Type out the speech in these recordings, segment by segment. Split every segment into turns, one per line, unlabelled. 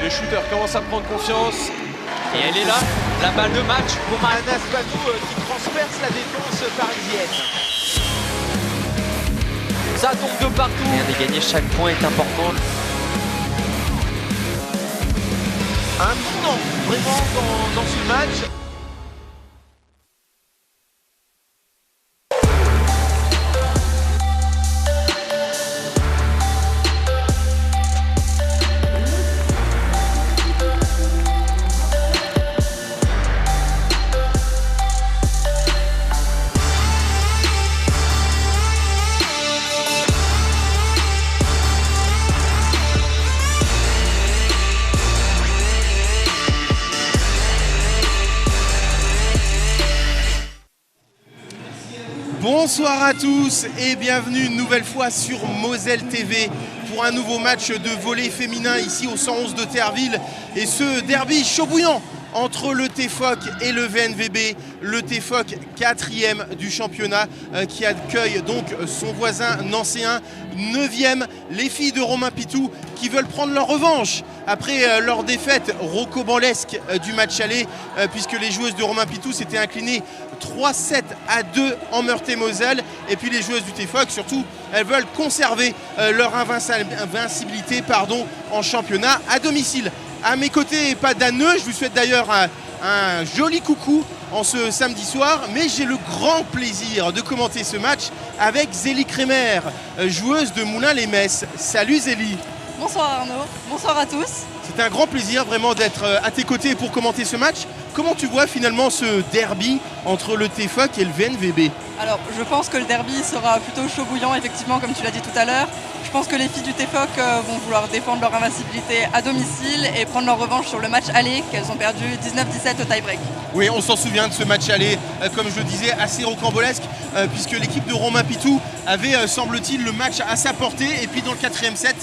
Le shooter commence à prendre confiance.
Et elle est là, la balle de match pour
Anas Badou qui transperce la défense parisienne.
Ça tombe de partout. Rien n'est gagné, chaque point est important.
Un tournant vraiment dans ce match.
Bonsoir à tous et bienvenue une nouvelle fois sur Moselle TV pour un nouveau match de volley féminin ici au 111 de Therville et ce derby chaud bouillant entre le TFOC et le VNVB. Le TFOC 4e du championnat qui accueille donc son voisin nancéen 9e. Les filles de Romain Pitou qui veulent prendre leur revanche après leur défaite rocambolesque du match aller puisque les joueuses de Romain Pitou s'étaient inclinées 3-7 à 2 en Meurthe-et-Moselle. Et puis les joueuses du TFOC surtout, elles veulent conserver leur invincibilité en championnat à domicile. À mes côtés, pas d'Anneux, je vous souhaite d'ailleurs un joli coucou en ce samedi soir, mais j'ai le grand plaisir de commenter ce match avec Zélie Kremer, joueuse de Moulins-les-Metz. Salut Zélie.
Bonsoir Arnaud, bonsoir à tous.
C'est un grand plaisir vraiment d'être à tes côtés pour commenter ce match. Comment tu vois finalement ce derby entre le TFOC et le VNVB?
Alors je pense que le derby sera plutôt chaud bouillant effectivement comme tu l'as dit tout à l'heure. Je pense que les filles du TFOC vont vouloir défendre leur invincibilité à domicile et prendre leur revanche sur le match aller qu'elles ont perdu 19-17 au tie-break.
Oui, on s'en souvient de ce match aller, comme je le disais, assez rocambolesque, puisque l'équipe de Romain Pitou avait, semble-t-il, le match à sa portée. Et puis dans le 4e set,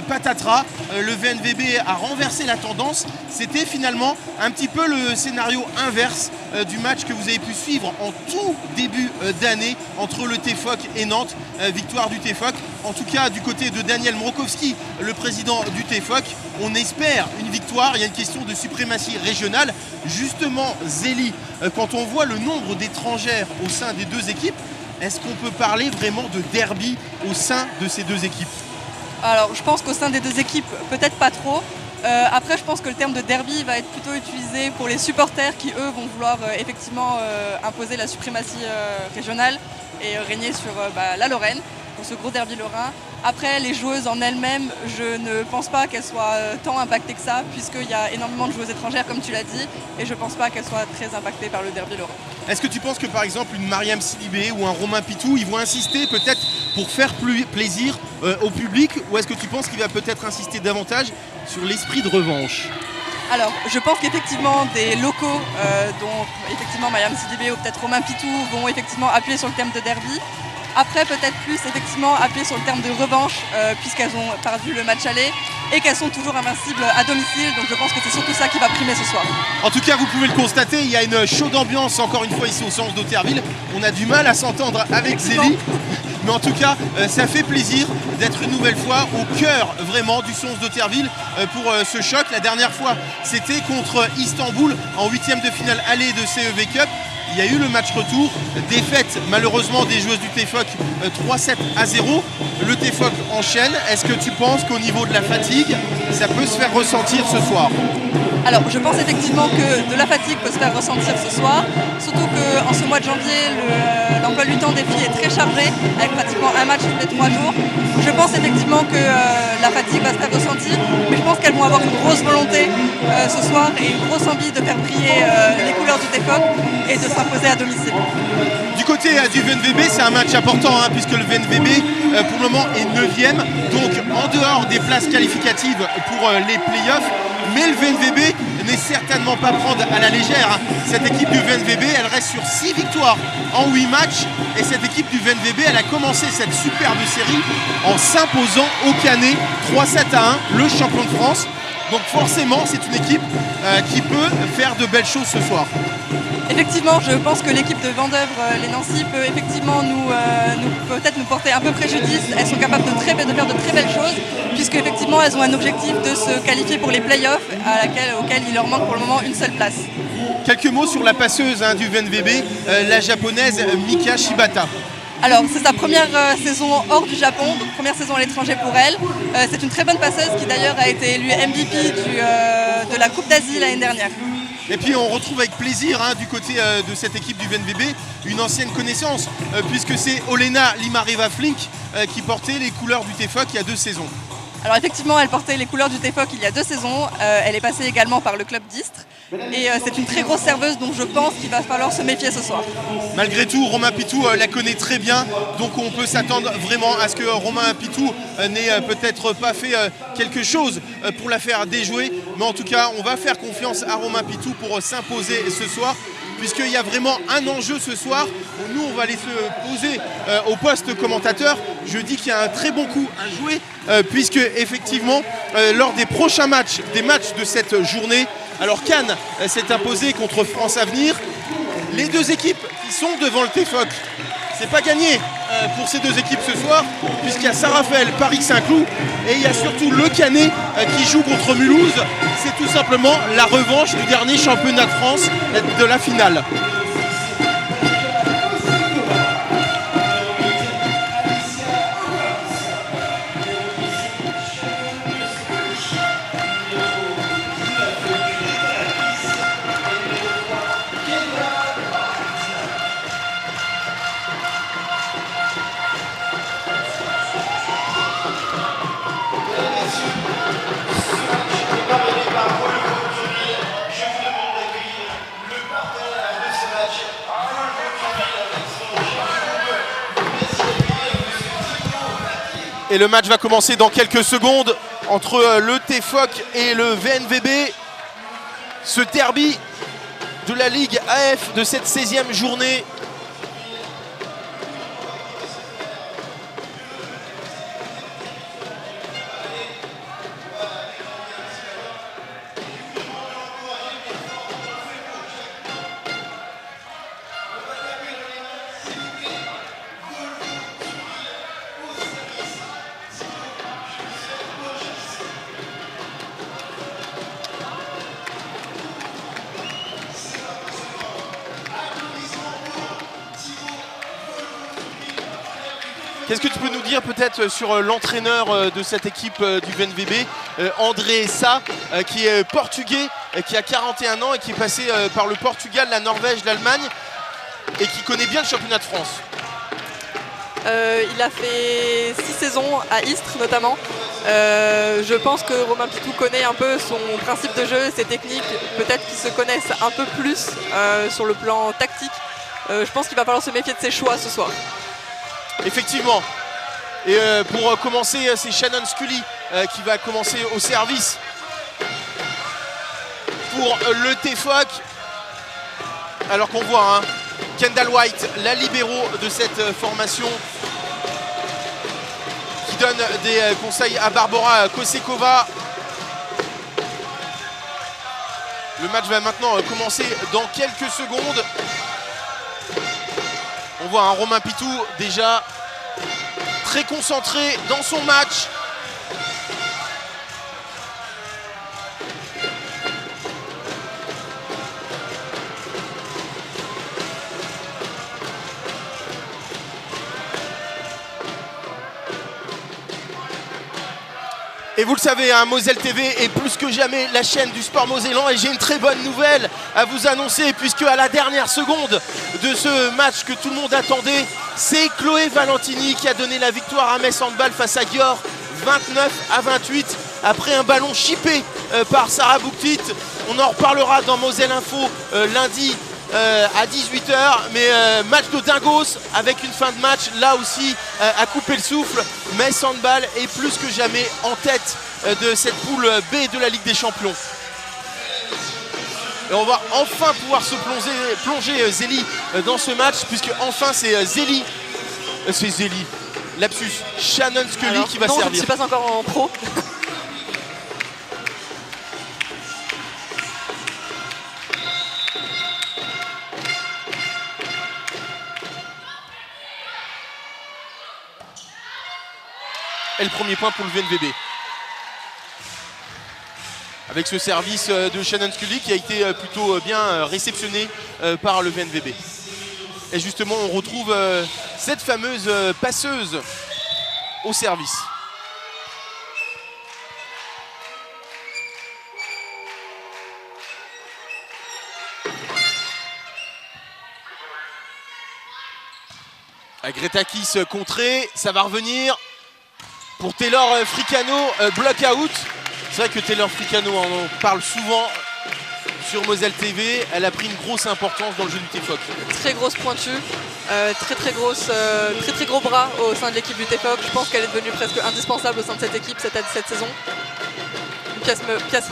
patatras, le VNVB a renversé la tendance. C'était finalement un petit peu le scénario inverse du match que vous avez pu suivre en tout début d'année entre le TFOC et Nantes. Victoire du TFOC. En tout cas, du côté de Daniel Mrokowski, le président du TFOC, on espère une victoire. Il y a une question de suprématie régionale. Justement, Zélie, quand on voit le nombre d'étrangères au sein des deux équipes, est-ce qu'on peut parler vraiment de derby au sein de ces deux équipes?
Alors je pense qu'au sein des deux équipes, peut-être pas trop. Après, je pense que le terme de derby va être plutôt utilisé pour les supporters qui, eux, vont vouloir effectivement imposer la suprématie régionale et régner sur la Lorraine, pour ce gros derby lorrain. Après, les joueuses en elles-mêmes, je ne pense pas qu'elles soient tant impactées que ça, puisqu'il y a énormément de joueuses étrangères, comme tu l'as dit, et je ne pense pas qu'elles soient très impactées par le derby lorrain.
Est-ce que tu penses que, par exemple, une Mariam Sidibé ou un Romain Pitou, ils vont insister peut-être pour faire plaisir au public, ou est-ce que tu penses qu'il va peut-être insister davantage sur l'esprit de revanche?
Alors, je pense qu'effectivement des locaux, dont effectivement Mariam Sidibé ou peut-être Romain Pitou, vont effectivement appuyer sur le thème de derby. Après, peut-être plus effectivement appuyer sur le terme de revanche, puisqu'elles ont perdu le match aller et qu'elles sont toujours invincibles à domicile. Donc je pense que c'est surtout ça qui va primer ce soir.
En tout cas, vous pouvez le constater, il y a une chaude ambiance encore une fois ici au 111 de Therville. On a du mal à s'entendre avec Zélie. Mais en tout cas, ça fait plaisir d'être une nouvelle fois au cœur vraiment du 111 de Therville pour ce choc. La dernière fois, c'était contre Istanbul en 8e de finale aller de CEV Cup. Il y a eu le match retour, défaite malheureusement des joueuses du TFOC 3-7 à 0. Le TFOC enchaîne. Est-ce que tu penses qu'au niveau de la fatigue, ça peut se faire ressentir ce soir?
Alors je pense effectivement que de la fatigue peut se faire ressentir ce soir, surtout qu'en ce mois de janvier, l'emploi du temps des filles est très chargé, avec pratiquement un match tous les 3 jours. Je pense effectivement que la fatigue va se faire ressentir, mais je pense qu'elles vont avoir une grosse volonté ce soir et une grosse envie de faire briller les couleurs du TFOC et de s'imposer à domicile.
Du côté du VNVB, c'est un match important puisque le VNVB pour le moment est 9e, donc en dehors des places qualificatives pour les playoffs. Mais le VNVB n'est certainement pas prendre à la légère. Cette équipe du VNVB, elle reste sur 6 victoires en 8 matchs. Et cette équipe du VNVB, elle a commencé cette superbe série en s'imposant au Canet 3-7 à 1, le champion de France. Donc forcément, c'est une équipe qui peut faire de belles choses ce soir.
Effectivement, je pense que l'équipe de Vendeuvre, les Nancy, peut effectivement peut-être nous porter un peu préjudice. Elles sont capables de faire de très belles choses, puisque effectivement elles ont un objectif de se qualifier pour les playoffs, auquel il leur manque pour le moment une seule place.
Quelques mots sur la passeuse du VNVB, la japonaise Mika Shibata.
Alors c'est sa première saison hors du Japon, donc première saison à l'étranger pour elle. C'est une très bonne passeuse qui d'ailleurs a été élue MVP de la Coupe d'Asie l'année dernière.
Et puis on retrouve avec plaisir du côté de cette équipe du VNVB une ancienne connaissance, puisque c'est Olena Limareva-Flink qui portait les couleurs du TFOC il y a 2 saisons.
Alors effectivement, elle portait les couleurs du TFOC il y a 2 saisons. Elle est passée également par le club d'Istres. Et c'est une très grosse serveuse, donc je pense qu'il va falloir se méfier ce soir.
Malgré tout, Romain Pitou la connaît très bien, donc on peut s'attendre vraiment à ce que Romain Pitou n'ait peut-être pas fait quelque chose pour la faire déjouer. Mais en tout cas, on va faire confiance à Romain Pitou pour s'imposer ce soir, puisqu'il y a vraiment un enjeu ce soir. Nous, on va aller se poser au poste commentateur. Je dis qu'il y a un très bon coup à jouer, puisque effectivement, lors des prochains matchs, des matchs de cette journée, alors Cannes s'est imposé contre France Avenir. Les 2 équipes qui sont devant le TFOC, c'est pas gagné pour ces 2 équipes ce soir, puisqu'il y a Saint-Raphaël, Paris-Saint-Cloud, et il y a surtout le Canet qui joue contre Mulhouse. C'est tout simplement la revanche du dernier championnat de France, de la finale. Et le match va commencer dans quelques secondes entre le TFOC et le VNVB. Ce derby de la Ligue AF de cette 16e journée. Qu'est-ce que tu peux nous dire peut-être sur l'entraîneur de cette équipe du VNVB, André Sa, qui est portugais, qui a 41 ans et qui est passé par le Portugal, la Norvège, l'Allemagne et qui connaît bien le championnat de France?
Il a fait 6 saisons à Istres notamment. Je pense que Romain Pitou connaît un peu son principe de jeu, ses techniques. Peut-être qu'ils se connaissent un peu plus sur le plan tactique. Je pense qu'il va falloir se méfier de ses choix ce soir.
Effectivement. Et pour commencer, c'est Shannon Scully qui va commencer au service pour le TFOC. Alors qu'on voit Kendall White, la libéro de cette formation, qui donne des conseils à Barbara Kosekova. Le match va maintenant commencer dans quelques secondes. On voit un Romain Pitou déjà très concentré dans son match. Et vous le savez, Moselle TV est plus que jamais la chaîne du sport mosellan. Et j'ai une très bonne nouvelle à vous annoncer, puisque à la dernière seconde de ce match que tout le monde attendait, c'est Chloé Valentini qui a donné la victoire à Metz Handball face à Győr, 29-28, après un ballon chippé par Sarah Bouktit. On en reparlera dans Moselle Info lundi à 18 h, mais match de dingos avec une fin de match là aussi à couper le souffle. Metz Handball est plus que jamais en tête de cette poule B de la Ligue des Champions. Et on va enfin pouvoir se plonger Zélie dans ce match, puisque enfin c'est Zélie, lapsus, Shannon Scully qui va servir.
Je ne suis pas encore en pro.
Et le premier point pour le VNVB. Avec ce service de Shannon Scully qui a été plutôt bien réceptionné par le VNVB. Et justement, on retrouve cette fameuse passeuse au service. Gretakis contré, ça va revenir pour Taylor Fricano, block out. C'est vrai que Taylor Fricano, on en parle souvent sur Moselle TV, elle a pris une grosse importance dans le jeu du TFOC.
Très grosse pointue, très gros bras au sein de l'équipe du TFOC. Je pense qu'elle est devenue presque indispensable au sein de cette équipe cette saison. Une pièce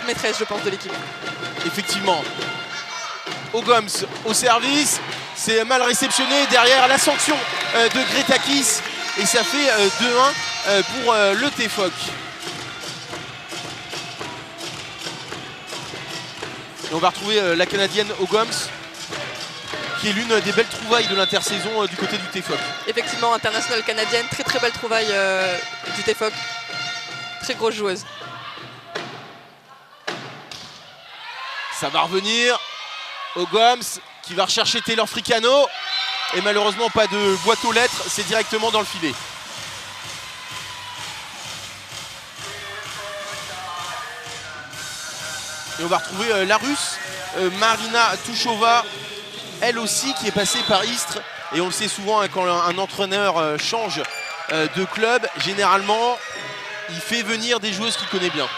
maîtresse, je pense, de l'équipe.
Effectivement. Ogoms au service, c'est mal réceptionné derrière la sanction de Gretakis et ça fait 2-1 pour le TFOC. Et on va retrouver la Canadienne Ogoms qui est l'une des belles trouvailles de l'intersaison du côté du TFOC.
Effectivement, internationale canadienne, très belle trouvaille du TFOC. Très grosse joueuse.
Ça va revenir. Ogoms qui va rechercher Taylor Fricano. Et malheureusement pas de boîte aux lettres, c'est directement dans le filet. Et on va retrouver la Russe, Marina Touchova, elle aussi qui est passée par Istres. Et on le sait souvent, hein, quand un entraîneur change de club, généralement, il fait venir des joueuses qu'il connaît bien.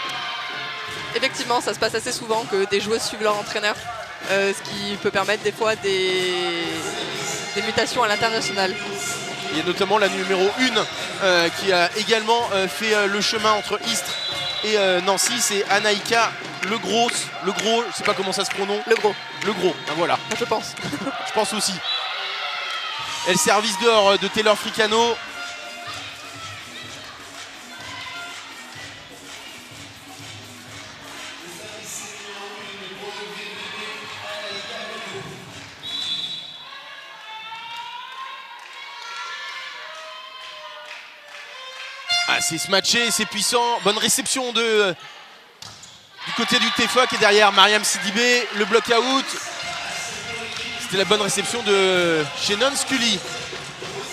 Effectivement, ça se passe assez souvent que des joueuses suivent leur entraîneur, ce qui peut permettre des fois des mutations à l'international.
Il y a notamment la numéro 1 qui a également fait le chemin entre Istres et Nancy, c'est Anaïka Le Gros, je sais pas comment ça se prononce. Le Gros, ben voilà.
Je pense.
Je pense aussi. Et le service d'or de Taylor Fricano. Ah, c'est se matcher, c'est puissant. Bonne réception du côté du TFOC et derrière Mariam Sidibé, le block out. C'était la bonne réception de Shannon Scully.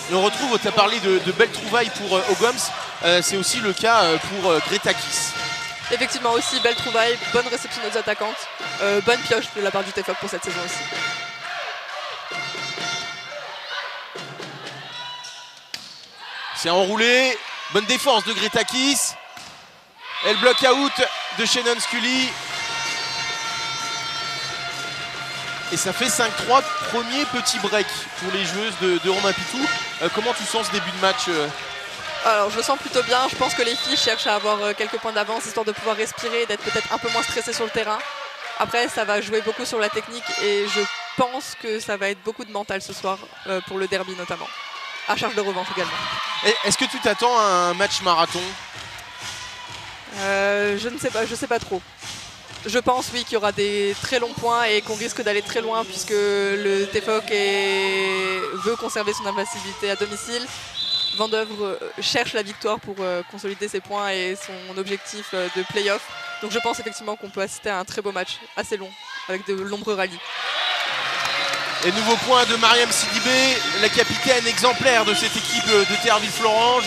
Et on retrouve, tu as parlé de belles trouvailles pour Ogoms, c'est aussi le cas pour Gretakis.
Effectivement aussi, belle trouvaille, bonne réception de nos attaquantes, bonne pioche de la part du TFOC pour cette saison aussi.
C'est enroulé, bonne défense de Gretakis. Et le block out de Shannon Scully. Et ça fait 5-3, premier petit break pour les joueuses de Romain Pitou. Comment tu sens ce début de match
Alors je le sens plutôt bien, je pense que les filles cherchent à avoir quelques points d'avance histoire de pouvoir respirer et d'être peut-être un peu moins stressées sur le terrain. Après ça va jouer beaucoup sur la technique et je pense que ça va être beaucoup de mental ce soir pour le derby notamment. À charge de revanche également.
Est-ce que tu t'attends à un match marathon ?
Je ne sais pas, je sais pas trop. Je pense oui qu'il y aura des très longs points et qu'on risque d'aller très loin puisque le TFOC veut conserver son invincibilité à domicile. Vendeuvre cherche la victoire pour consolider ses points et son objectif de play-off. Donc je pense effectivement qu'on peut assister à un très beau match, assez long, avec de nombreux rallyes.
Et nouveau point de Mariam Sidibé, la capitaine exemplaire de cette équipe de Théarville-Florange.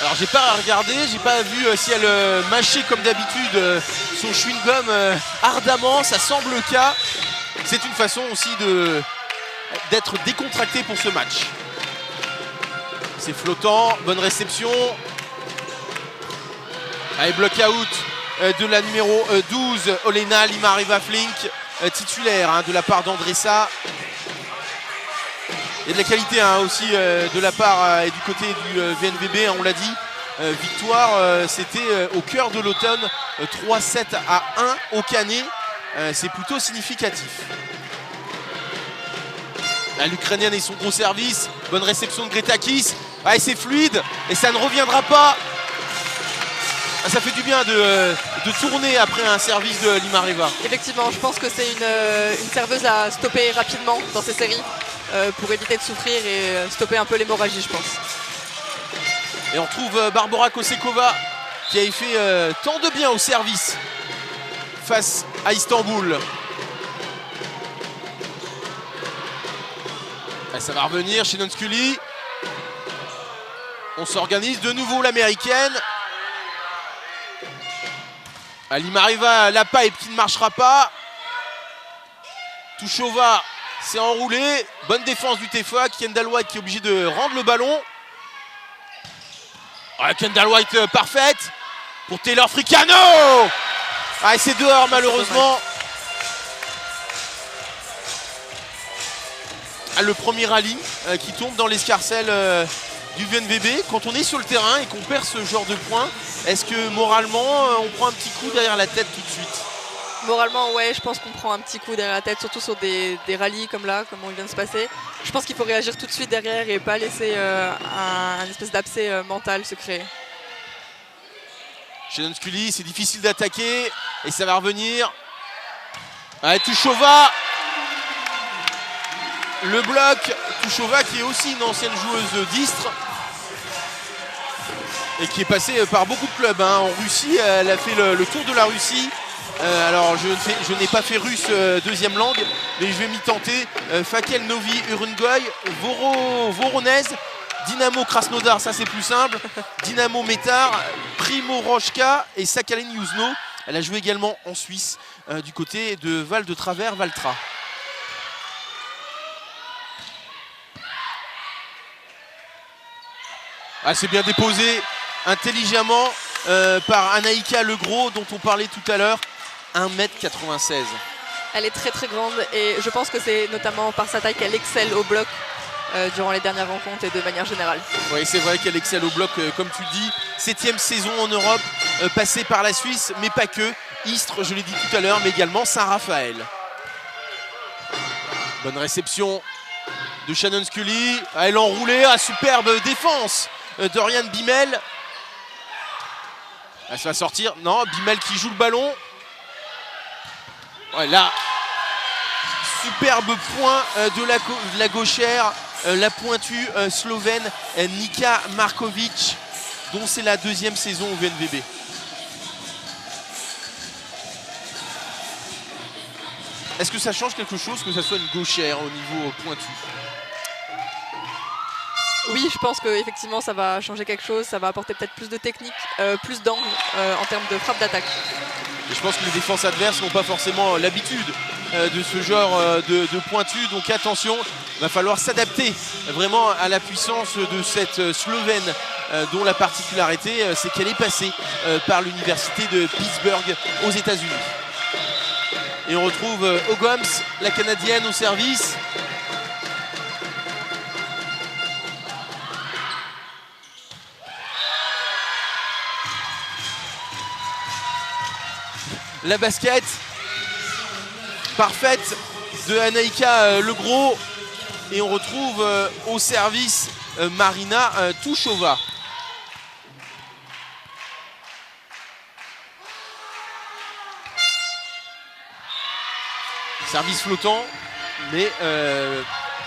Alors j'ai pas regardé, j'ai pas vu si elle mâchait comme d'habitude son chewing-gum ardemment, ça semble le cas. C'est une façon aussi d'être décontracté pour ce match. C'est flottant, bonne réception. Allez, block out de la numéro 12, Olena Limariva Flink, titulaire de la part d'Andressa. Il y a de la qualité aussi de la part et du côté du VNVB, on l'a dit. Victoire, c'était au cœur de l'automne, 3-7 à 1 au Canet. C'est plutôt significatif. L'Ukrainienne et son gros service. Bonne réception de Gretakis. Ah, et c'est fluide et ça ne reviendra pas. Ah, ça fait du bien de tourner après un service de Limariva.
Effectivement, je pense que c'est une serveuse à stopper rapidement dans ces séries pour éviter de souffrir et stopper un peu l'hémorragie, je pense.
Et on retrouve Barbora Kosekova qui avait fait tant de bien au service face à Istanbul. Et ça va revenir chez Nonskuli. On s'organise de nouveau l'américaine. Alimariva, la pipe qui ne marchera pas. Tuchova s'est enroulé. Bonne défense du TFA. Kendall White qui est obligé de rendre le ballon. Kendall White parfaite pour Taylor Fricano. C'est dehors malheureusement. Le premier rallye qui tombe dans l'escarcelle du VNVB. Quand on est sur le terrain et qu'on perd ce genre de points, est-ce que moralement on prend un petit coup derrière la tête tout de suite?
Moralement, ouais, je pense qu'on prend un petit coup derrière la tête, surtout sur des rallyes comme là, comme on vient de se passer. Je pense qu'il faut réagir tout de suite derrière et pas laisser un espèce d'abcès mental se créer.
Chez Nonskuli, c'est difficile d'attaquer et ça va revenir. Tuchova. Le bloc, Tuchova qui est aussi une ancienne joueuse d'Istres et qui est passée par beaucoup de clubs en Russie. Elle a fait le tour de la Russie. Alors je n'ai pas fait russe deuxième langue, mais je vais m'y tenter. Fakel Novi Urungoy, Voronezh, Dynamo Krasnodar, ça c'est plus simple. Dynamo Métar, Primorovka et Sakhalin Yuzno. Elle a joué également en Suisse du côté de Val de Travers, Valtra. C'est bien déposé intelligemment par Anaïka Legros dont on parlait tout à l'heure. 1m96.
Elle est très très grande et je pense que c'est notamment par sa taille qu'elle excelle au bloc durant les dernières rencontres et de manière générale.
Oui, c'est vrai qu'elle excelle au bloc comme tu dis. 7e saison en Europe, passée par la Suisse, mais pas que. Istres, je l'ai dit tout à l'heure, mais également Saint-Raphaël. Bonne réception de Shannon Scully. Elle enroulée, superbe défense d'Oriane Bimel. Ça va sortir. Non, Bimel qui joue le ballon. Là, superbe point de la gauchère, la pointue slovène Nika Markovic, dont c'est la 2e saison au VNVB. Est-ce que ça change quelque chose que ça soit une gauchère au niveau pointu?
Oui, je pense qu'effectivement ça va changer quelque chose, ça va apporter peut-être plus de technique, plus d'angle en termes de frappe d'attaque.
Et je pense que les défenses adverses n'ont pas forcément l'habitude de ce genre de pointu. Donc attention, il va falloir s'adapter vraiment à la puissance de cette Slovène dont la particularité c'est qu'elle est passée par l'université de Pittsburgh aux États-Unis. Et on retrouve Ogoms, la Canadienne, au service. La basket parfaite de Anaïka Legros. Et on retrouve au service Marina Tuchova. Service flottant, mais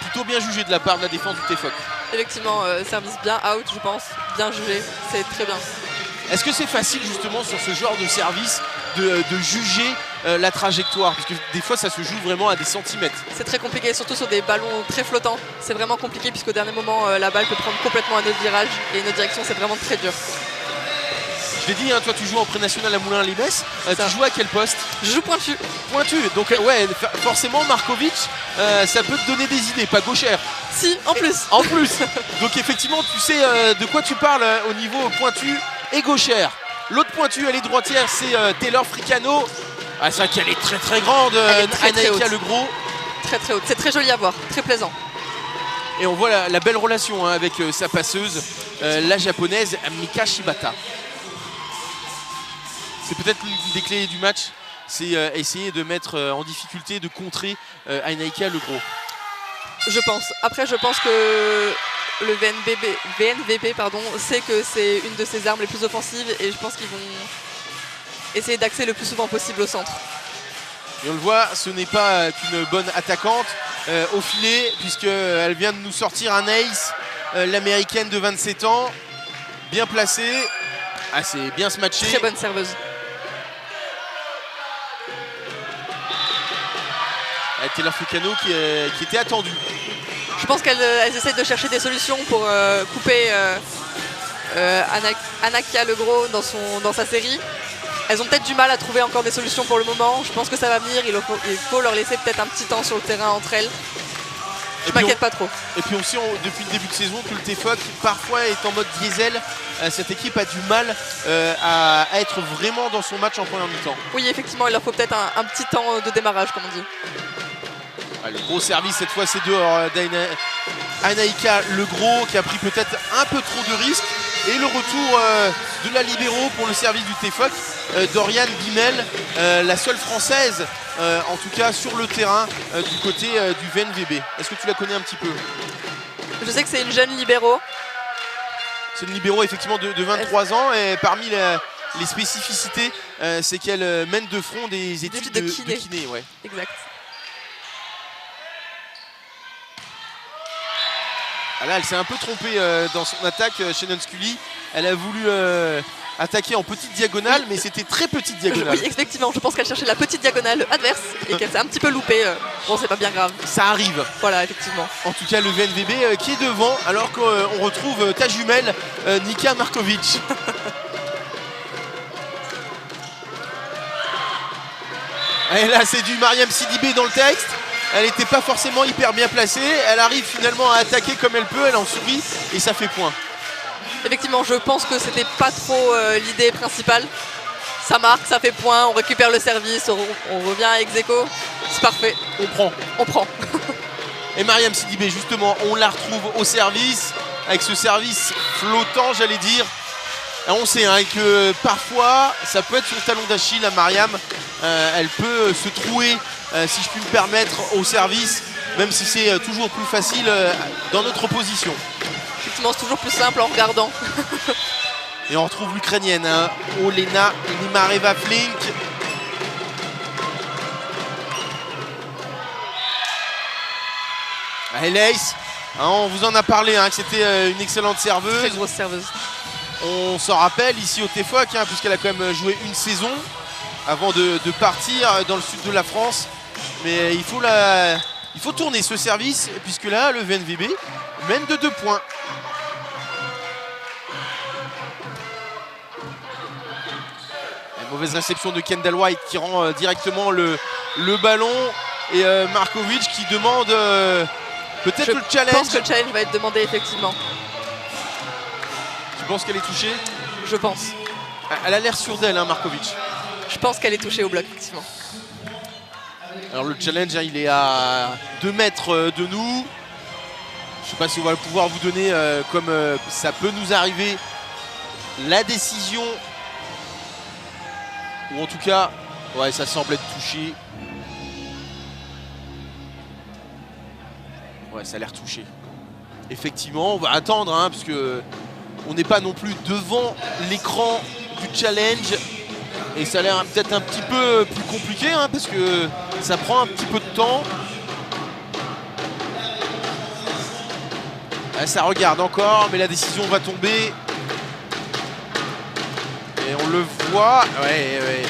plutôt bien jugé de la part de la défense du TFOC.
Effectivement, service bien out, je pense, bien jugé, c'est très bien.
Est-ce que c'est facile justement sur ce genre de service de juger la trajectoire? Parce que des fois ça se joue vraiment à des centimètres.
C'est très compliqué, surtout sur des ballons très flottants. C'est vraiment compliqué puisqu'au dernier moment la balle peut prendre complètement un autre virage et une autre direction, c'est vraiment très dur.
Je l'ai dit, toi tu joues en pré-national à Moulins-les-Messes, tu joues à quel poste?
Je joue pointu.
Pointu, donc ouais, forcément Markovic, ça peut te donner des idées, pas gauchère.
Si, en plus.
En plus. Donc effectivement tu sais de quoi tu parles au niveau pointu et gauchère. L'autre pointu, elle est droitière, c'est Taylor Fricano. C'est vrai qu'elle est très très grande, Anaïka Legros.
Très très haute, c'est très joli à voir, très plaisant.
Et on voit la belle relation avec sa passeuse, la japonaise Mika Shibata. C'est peut-être l'une des clés du match, c'est essayer de mettre en difficulté, de contrer Anaïka Legros.
Je pense. Après, je pense que le VNVB sait que c'est une de ses armes les plus offensives et je pense qu'ils vont essayer d'axer le plus souvent possible au centre.
Et on le voit, ce n'est pas qu'une bonne attaquante au filet puisqu'elle vient de nous sortir un ace, l'américaine de 27 ans. bien placée. Ah, c'est bien se matcher.
Très bonne serveuse.
Taylor Foucano qui était attendu.
Je pense qu'elles essaient de chercher des solutions pour couper Anakia Legros dans sa série. Elles ont peut-être du mal à trouver encore des solutions pour le moment. Je pense que ça va venir. Il faut leur laisser peut-être un petit temps sur le terrain entre elles. Je m'inquiète pas trop.
Et puis aussi, depuis le début de saison, que le TFOC parfois est en mode diesel. Cette équipe a du mal à être vraiment dans son match en première mi-temps.
Oui, effectivement, il leur faut peut-être un petit temps de démarrage, comme on dit.
Le gros service cette fois c'est dehors d'Anaïka Legros qui a pris peut-être un peu trop de risques. Et le retour de la libéro pour le service du TFOC, Doriane Guimel, la seule française en tout cas sur le terrain du côté du VNVB. Est-ce que tu la connais un petit peu?
Je sais que c'est une jeune libéro.
C'est une libéro effectivement de 23 ans et parmi les spécificités c'est qu'elle mène de front des études de kiné. Ouais.
Exact.
Ah là, elle s'est un peu trompée dans son attaque, Shannon Scully. Elle a voulu attaquer en petite diagonale, mais c'était très petite diagonale.
Oui, effectivement, je pense qu'elle cherchait la petite diagonale adverse et qu'elle s'est un petit peu loupée. Bon, c'est pas bien grave.
Ça arrive.
Voilà, effectivement.
En tout cas, le VNVB qui est devant, alors qu'on retrouve ta jumelle, Nika Markovic. Et là, c'est du Mariam Sidibé dans le texte. Elle n'était pas forcément hyper bien placée. Elle arrive finalement à attaquer comme elle peut. Elle en sourit et ça fait point.
Effectivement, je pense que c'était pas trop l'idée principale. Ça marque, ça fait point. On récupère le service. On revient à ex-aequo. C'est parfait. On prend.
Et Mariam Sidibé, justement, on la retrouve au service. Avec ce service flottant, j'allais dire. Et on sait que parfois, ça peut être son talon d'Achille à Mariam. Elle peut se trouer, si je puis me permettre, au service, même si c'est toujours plus facile dans notre position.
Effectivement, c'est toujours plus simple en regardant.
Et on retrouve l'Ukrainienne, Olena Limareva-Flink. Lace, on vous en a parlé, que c'était une excellente serveuse.
Très grosse serveuse.
On s'en rappelle ici au TFOC, puisqu'elle a quand même joué une saison avant de partir dans le sud de la France. Mais il faut tourner ce service, puisque là, le VNVB mène de 2 points. Une mauvaise réception de Kendall White qui rend directement le ballon. Et Markovic qui demande peut-être le challenge.
Je pense que le challenge va être demandé, effectivement.
Tu penses qu'elle est touchée?
Je pense.
Elle a l'air sûre d'elle, Markovic.
Je pense qu'elle est touchée au bloc, effectivement.
Alors le challenge, il est à 2 mètres de nous. Je ne sais pas si on va pouvoir vous donner, comme ça peut nous arriver, la décision. Ou en tout cas, ouais, ça semble être touché. Ouais, ça a l'air touché. Effectivement, on va attendre, parce que on n'est pas non plus devant l'écran du challenge. Et ça a l'air peut-être un petit peu plus compliqué, parce que ça prend un petit peu de temps. Ouais, ça regarde encore, mais la décision va tomber. Et on le voit, ouais.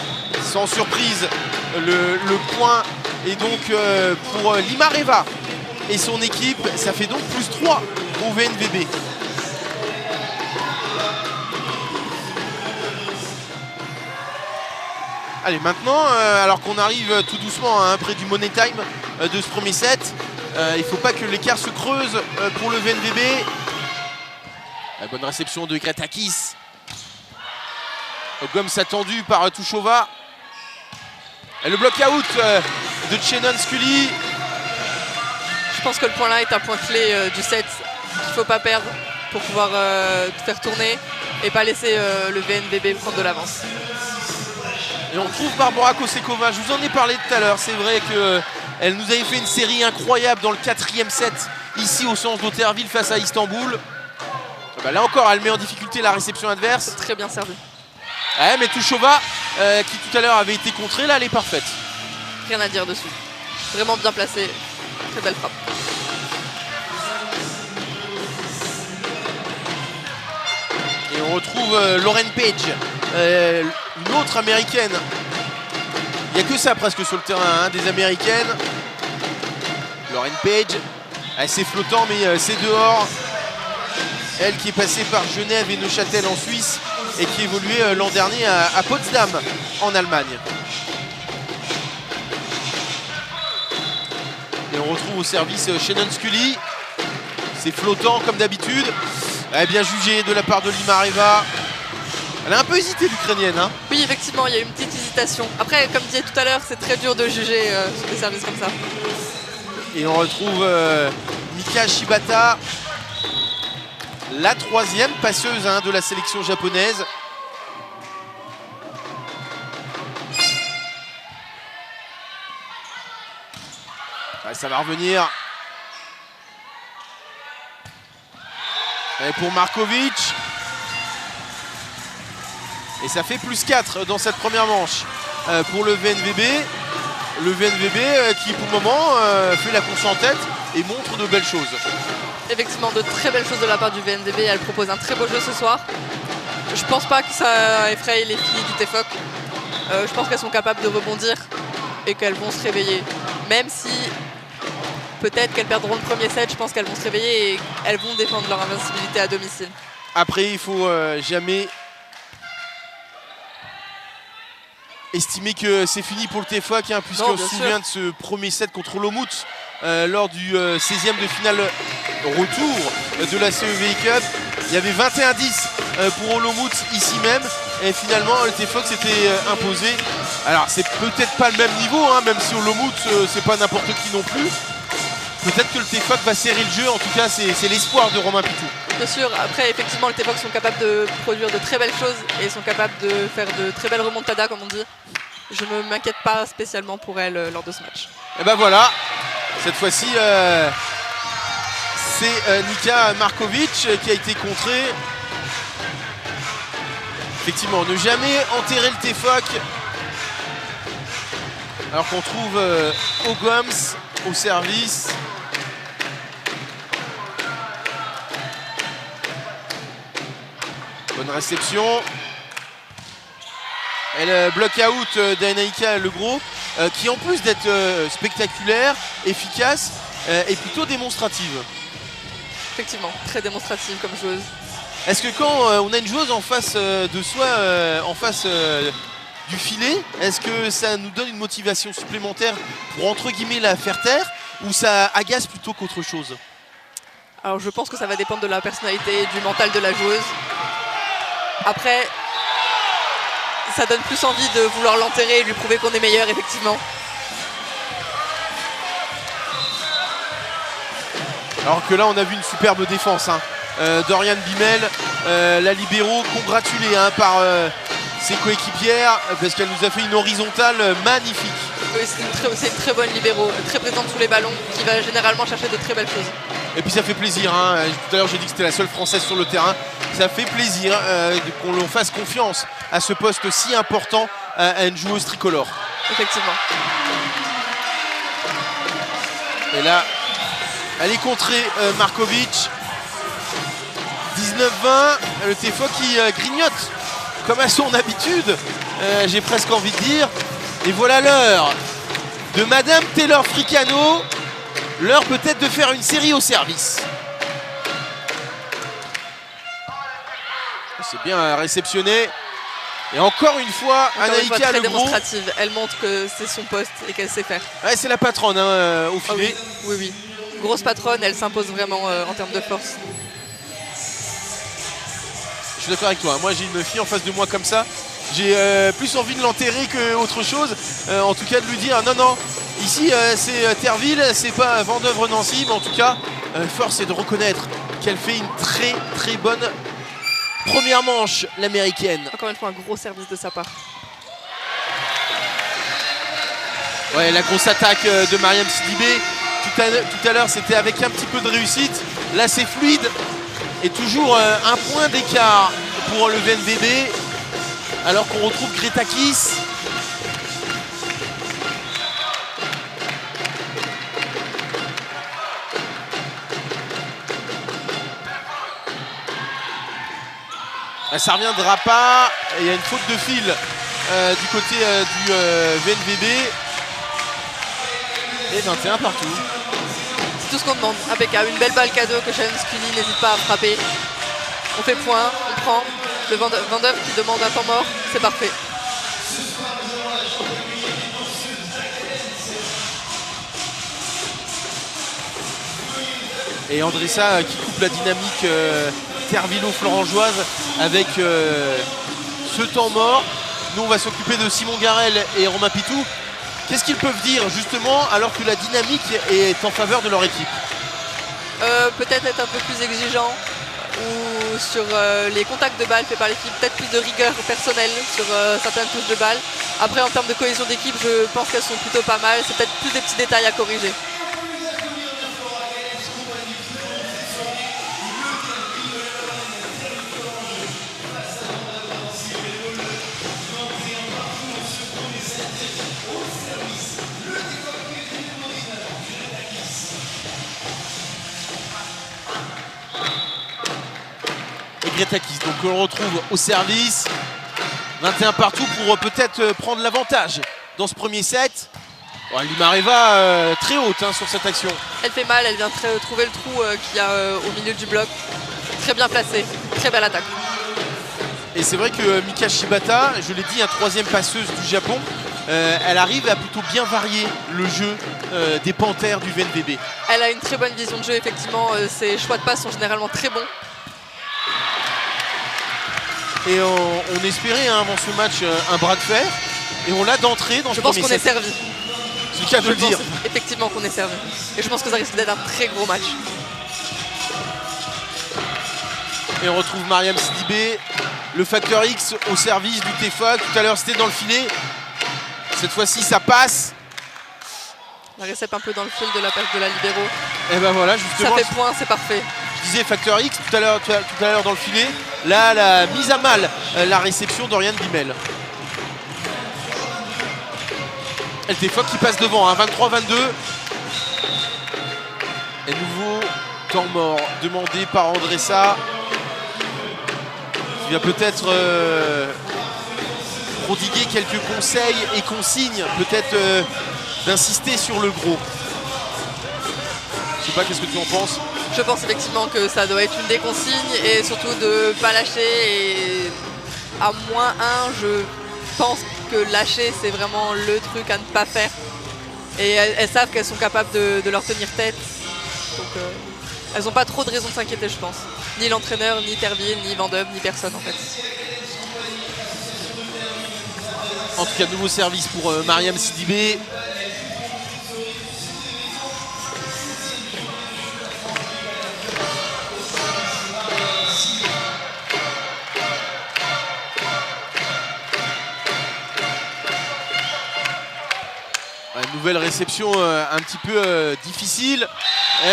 Sans surprise, le point est donc pour Limareva et son équipe. Ça fait donc +3 au VNVB. Allez, maintenant, alors qu'on arrive tout doucement près du money time de ce premier set, il ne faut pas que l'écart se creuse pour le VNVB. La bonne réception de Gretakis. Gomme attendu par Tuchova. Et le block-out de Shannon Scully.
Je pense que le point là est un point clé du set qu'il ne faut pas perdre pour pouvoir faire tourner et pas laisser le VNVB prendre de l'avance.
Et on retrouve Barbora Kosekova. Je vous en ai parlé tout à l'heure. C'est vrai qu'elle nous avait fait une série incroyable dans le 4e set ici au Centre d'Otterville face à Istanbul. Là encore, elle met en difficulté la réception adverse.
Très bien servi.
Ouais, mais Tuchova, qui tout à l'heure avait été contrée, là, elle est parfaite.
Rien à dire dessus. Vraiment bien placée. Très belle frappe.
Et on retrouve Lauren Page, une autre américaine. Il n'y a que ça presque sur le terrain, hein, des américaines. Lauren Page, c'est flottant mais c'est dehors. Elle qui est passée par Genève et Neuchâtel en Suisse et qui évoluait l'an dernier à Potsdam en Allemagne. Et on retrouve au service Shannon Scully. C'est flottant comme d'habitude. Bien jugé de la part de Limareva. Elle a un peu hésité, l'Ukrainienne. Hein.
Oui, effectivement, il y a eu une petite hésitation. Après, comme disait tout à l'heure, c'est très dur de juger sur des services comme ça.
Et on retrouve Mika Shibata, la 3e passeuse de la sélection japonaise. Ça va revenir. Et pour Markovic. Et ça fait +4 dans cette première manche pour le VNVB. Le VNVB qui pour le moment fait la course en tête et montre de belles choses.
Effectivement, de très belles choses de la part du VNVB. Elle propose un très beau jeu ce soir. Je pense pas que ça effraie les filles du TFOC. Je pense qu'elles sont capables de rebondir et qu'elles vont se réveiller. Même si peut-être qu'elles perdront le premier set, je pense qu'elles vont se réveiller et elles vont défendre leur invincibilité à domicile.
Après, il faut jamais estimer que c'est fini pour le TFOC, puisqu'on se souvient de ce premier set contre Olomouc lors du 16e de finale retour de la CEVI Cup. Il y avait 21-10 pour Olomouc ici même. Et finalement, le TFOC s'était imposé. Alors, c'est peut-être pas le même niveau, même si Olomouc, c'est pas n'importe qui non plus. Peut-être que le TFOC va serrer le jeu. En tout cas, c'est l'espoir de Romain Pitou.
Bien sûr. Après, effectivement, le TFOC sont capables de produire de très belles choses et sont capables de faire de très belles remontadas, comme on dit. Je ne m'inquiète pas spécialement pour elles lors de ce match.
Et ben voilà. Cette fois-ci, c'est Nika Markovic qui a été contrée. Effectivement, ne jamais enterrer le TFOC. Alors qu'on trouve Ogoms au service. Bonne réception. Elle bloque out d'Anaïka Legros, qui en plus d'être spectaculaire, efficace, est plutôt démonstrative.
Effectivement, très démonstrative comme joueuse.
Est-ce que quand on a une joueuse en face de soi, en face du filet, est-ce que ça nous donne une motivation supplémentaire pour entre guillemets la faire taire, ou ça agace plutôt qu'autre chose?
Alors je pense que ça va dépendre de la personnalité, du mental de la joueuse. Après, ça donne plus envie de vouloir l'enterrer et lui prouver qu'on est meilleur, effectivement.
Alors que là, on a vu une superbe défense. Dorian Bimel, la libéro, congratulée par ses coéquipières, parce qu'elle nous a fait une horizontale magnifique.
Oui, c'est une très bonne libéro, très présente sous les ballons, qui va généralement chercher de très belles choses.
Et puis ça fait plaisir, tout à l'heure j'ai dit que c'était la seule française sur le terrain. Ça fait plaisir qu'on leur fasse confiance à ce poste si important à une joueuse tricolore.
Effectivement.
Et là, elle est contrée Markovic. 19-20, le TFOC qui grignote comme à son habitude, j'ai presque envie de dire. Et voilà l'heure de Madame Taylor Fricano. L'heure peut-être de faire une série au service. C'est bien réceptionné. Et encore une fois, Anaïka
très
Legros.
démonstrative. Elle montre que c'est son poste et qu'elle sait faire.
Ouais, c'est la patronne au filet.
Oui. Grosse patronne, elle s'impose vraiment en termes de force.
Je suis d'accord avec toi. Moi, j'ai une fille en face de moi comme ça. J'ai plus envie de l'enterrer qu'autre chose. En tout cas, de lui dire non. Ici, c'est Terville, c'est pas Vendeuvre-Nancy. Mais en tout cas, force est de reconnaître qu'elle fait une très très bonne première manche, l'américaine.
Encore une fois, un gros service de sa part.
Ouais, la grosse attaque de Mariam Sidibé. Tout à l'heure, c'était avec un petit peu de réussite. Là, c'est fluide. Et toujours un point d'écart pour le VNVB. Alors qu'on retrouve Gretakis. Ça ne reviendra pas. Il y a une faute de fil du côté du VNVB. Et 21 partout.
C'est tout ce qu'on demande. Impeccable. Une belle balle cadeau que Shannon Scully n'hésite pas à frapper. On fait point, on prend. Le vendeur qui demande un temps mort, c'est parfait.
Et Andressa qui coupe la dynamique Tervillo-Florangeoise avec ce temps mort. Nous on va s'occuper de Simon Garel et Romain Pitou. Qu'est-ce qu'ils peuvent dire justement alors que la dynamique est en faveur de leur équipe?
Peut-être être un peu plus exigeant ou sur les contacts de balles faits par l'équipe, peut-être plus de rigueur personnelle sur certaines touches de balles. Après en termes de cohésion d'équipe, je pense qu'elles sont plutôt pas mal, c'est peut-être plus des petits détails à corriger.
Gretakis, donc on le retrouve au service. 21 partout pour peut-être prendre l'avantage dans ce premier set. Bon, Limareva très haute sur cette action.
Elle fait mal, elle vient trouver le trou qu'il y a au milieu du bloc. Très bien placé, très belle attaque.
Et c'est vrai que Mika Shibata, je l'ai dit, troisième passeuse du Japon, elle arrive à plutôt bien varier le jeu des Panthères du VNVB.
Elle a une très bonne vision de jeu, effectivement. Ses choix de passe sont généralement très bons.
Et on espérait avant ce match un bras de fer. Et on l'a d'entrée dans ce premier set.
Je pense qu'on est servi.
C'est le cas de le dire.
Effectivement qu'on est servi. Et je pense que ça risque d'être un très gros match.
Et on retrouve Mariam Sidibé, le facteur X au service du TFOC. Tout à l'heure c'était dans le filet. Cette fois-ci ça passe.
La récep un peu dans le fil de la passe de la libéro.
Et ben voilà, justement.
Ça fait point, c'est parfait.
Je disais facteur X tout à l'heure dans le filet. Là, la mise à mal la réception d'Oriane Bimel. El TFOC qui passe devant, 23-22. Et nouveau temps mort demandé par Andressa. Qui va peut-être prodiguer quelques conseils et consignes, peut-être d'insister sur le gros. Je sais pas, qu'est-ce que tu en penses?
Je pense effectivement que ça doit être une des consignes et surtout de ne pas lâcher. Et à -1, je pense que lâcher, c'est vraiment le truc à ne pas faire. Et elles savent qu'elles sont capables de leur tenir tête. Donc elles n'ont pas trop de raison de s'inquiéter, je pense. Ni l'entraîneur, ni Terville, ni Van Deuve, ni personne en fait.
En tout cas, nouveau service pour Mariam Sidibé. Nouvelle réception un petit peu difficile.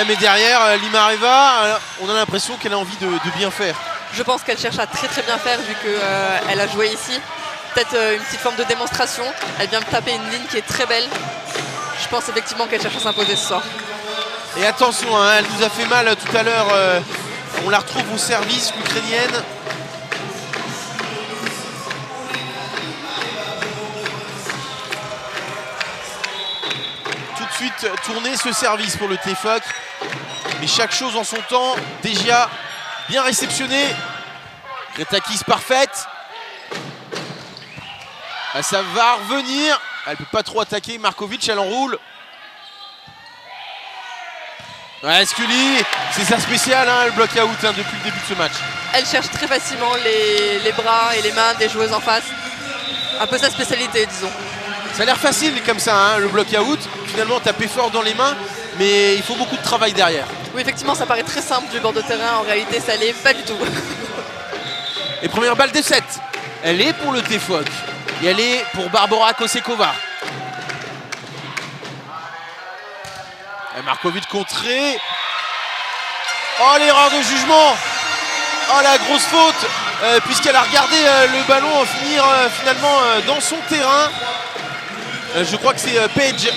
Mais derrière, Limareva, on a l'impression qu'elle a envie de bien faire.
Je pense qu'elle cherche à très bien faire vu qu'elle a joué ici. Peut-être une petite forme de démonstration. Elle vient de taper une ligne qui est très belle. Je pense effectivement qu'elle cherche à s'imposer ce soir.
Et attention, elle nous a fait mal tout à l'heure. On la retrouve au service, l'Ukrainienne. Suite tourner ce service pour le TFOC, mais chaque chose en son temps. Déjà bien réceptionné. Gretakis parfaite. Ça va revenir. Elle peut pas trop attaquer. Markovic, elle enroule. Ouais, Scully, c'est sa spéciale, le block-out depuis le début de ce match.
Elle cherche très facilement les bras et les mains des joueuses en face. Un peu sa spécialité, disons.
Ça a l'air facile comme ça, le block-out. Finalement, taper fort dans les mains, mais il faut beaucoup de travail derrière.
Oui, effectivement, ça paraît très simple du bord de terrain. En réalité, ça l'est pas du tout.
Et première balle des 7. Elle est pour le TFOC. Et elle est pour Barbora Kosekova. Et Markovic contré. Oh, l'erreur de jugement. Oh, la grosse faute. Puisqu'elle a regardé le ballon finir finalement dans son terrain. Je crois que c'est Page,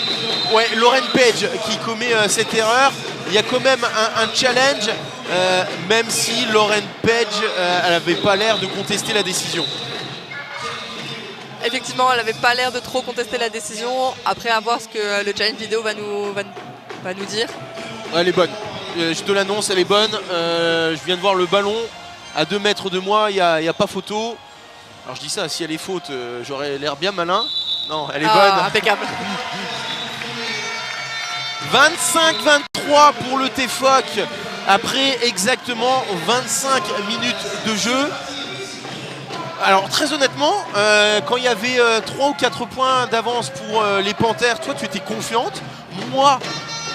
ouais, Lauren Page qui commet cette erreur. il y a quand même un challenge, même si Lauren Page, elle n'avait pas l'air de contester la décision.
Effectivement, elle n'avait pas l'air de trop contester la décision. Après, à voir ce que le challenge vidéo va nous dire.
Elle est bonne, je te l'annonce, elle est bonne. Je viens de voir le ballon à 2 mètres de moi, il n'y a pas photo. Alors je dis ça, si elle est faute, j'aurais l'air bien malin. Non, elle est bonne.
Impeccable.
25-23 pour le TFOC après exactement 25 minutes de jeu. Alors très honnêtement, quand il y avait 3 ou 4 points d'avance pour les Panthères, toi tu étais confiante, moi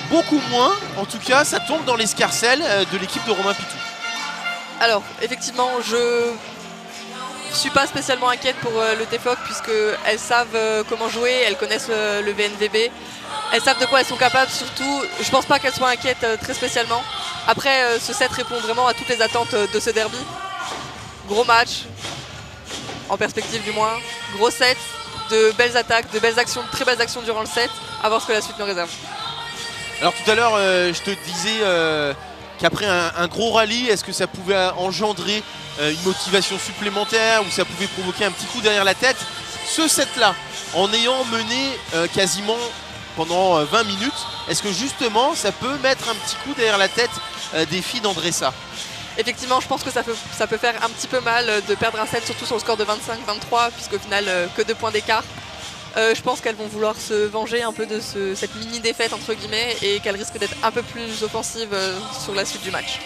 beaucoup moins. En tout cas, ça tombe dans l'escarcelle de l'équipe de Romain Pitou.
Alors effectivement, je suis pas spécialement inquiète pour le TFOC puisqu'elles savent comment jouer, elles connaissent le VNVB. Elles savent de quoi elles sont capables, surtout, je pense pas qu'elles soient inquiètes très spécialement. Après, ce set répond vraiment à toutes les attentes de ce derby. Gros match, en perspective du moins. Gros set, de belles attaques, de belles actions, très belles actions durant le set. À voir ce que la suite nous réserve.
Alors tout à l'heure, je te disais qu'après un gros rallye, est-ce que ça pouvait engendrer une motivation supplémentaire ou ça pouvait provoquer un petit coup derrière la tête? Ce set-là, en ayant mené quasiment pendant 20 minutes, est-ce que justement ça peut mettre un petit coup derrière la tête des filles d'Andressa?
Effectivement, je pense que ça peut faire un petit peu mal de perdre un set, surtout sur le score de 25-23, puisqu'au final, que 2 points d'écart. Je pense qu'elles vont vouloir se venger un peu de cette mini-défaite, entre guillemets, et qu'elles risquent d'être un peu plus offensives sur la suite du match.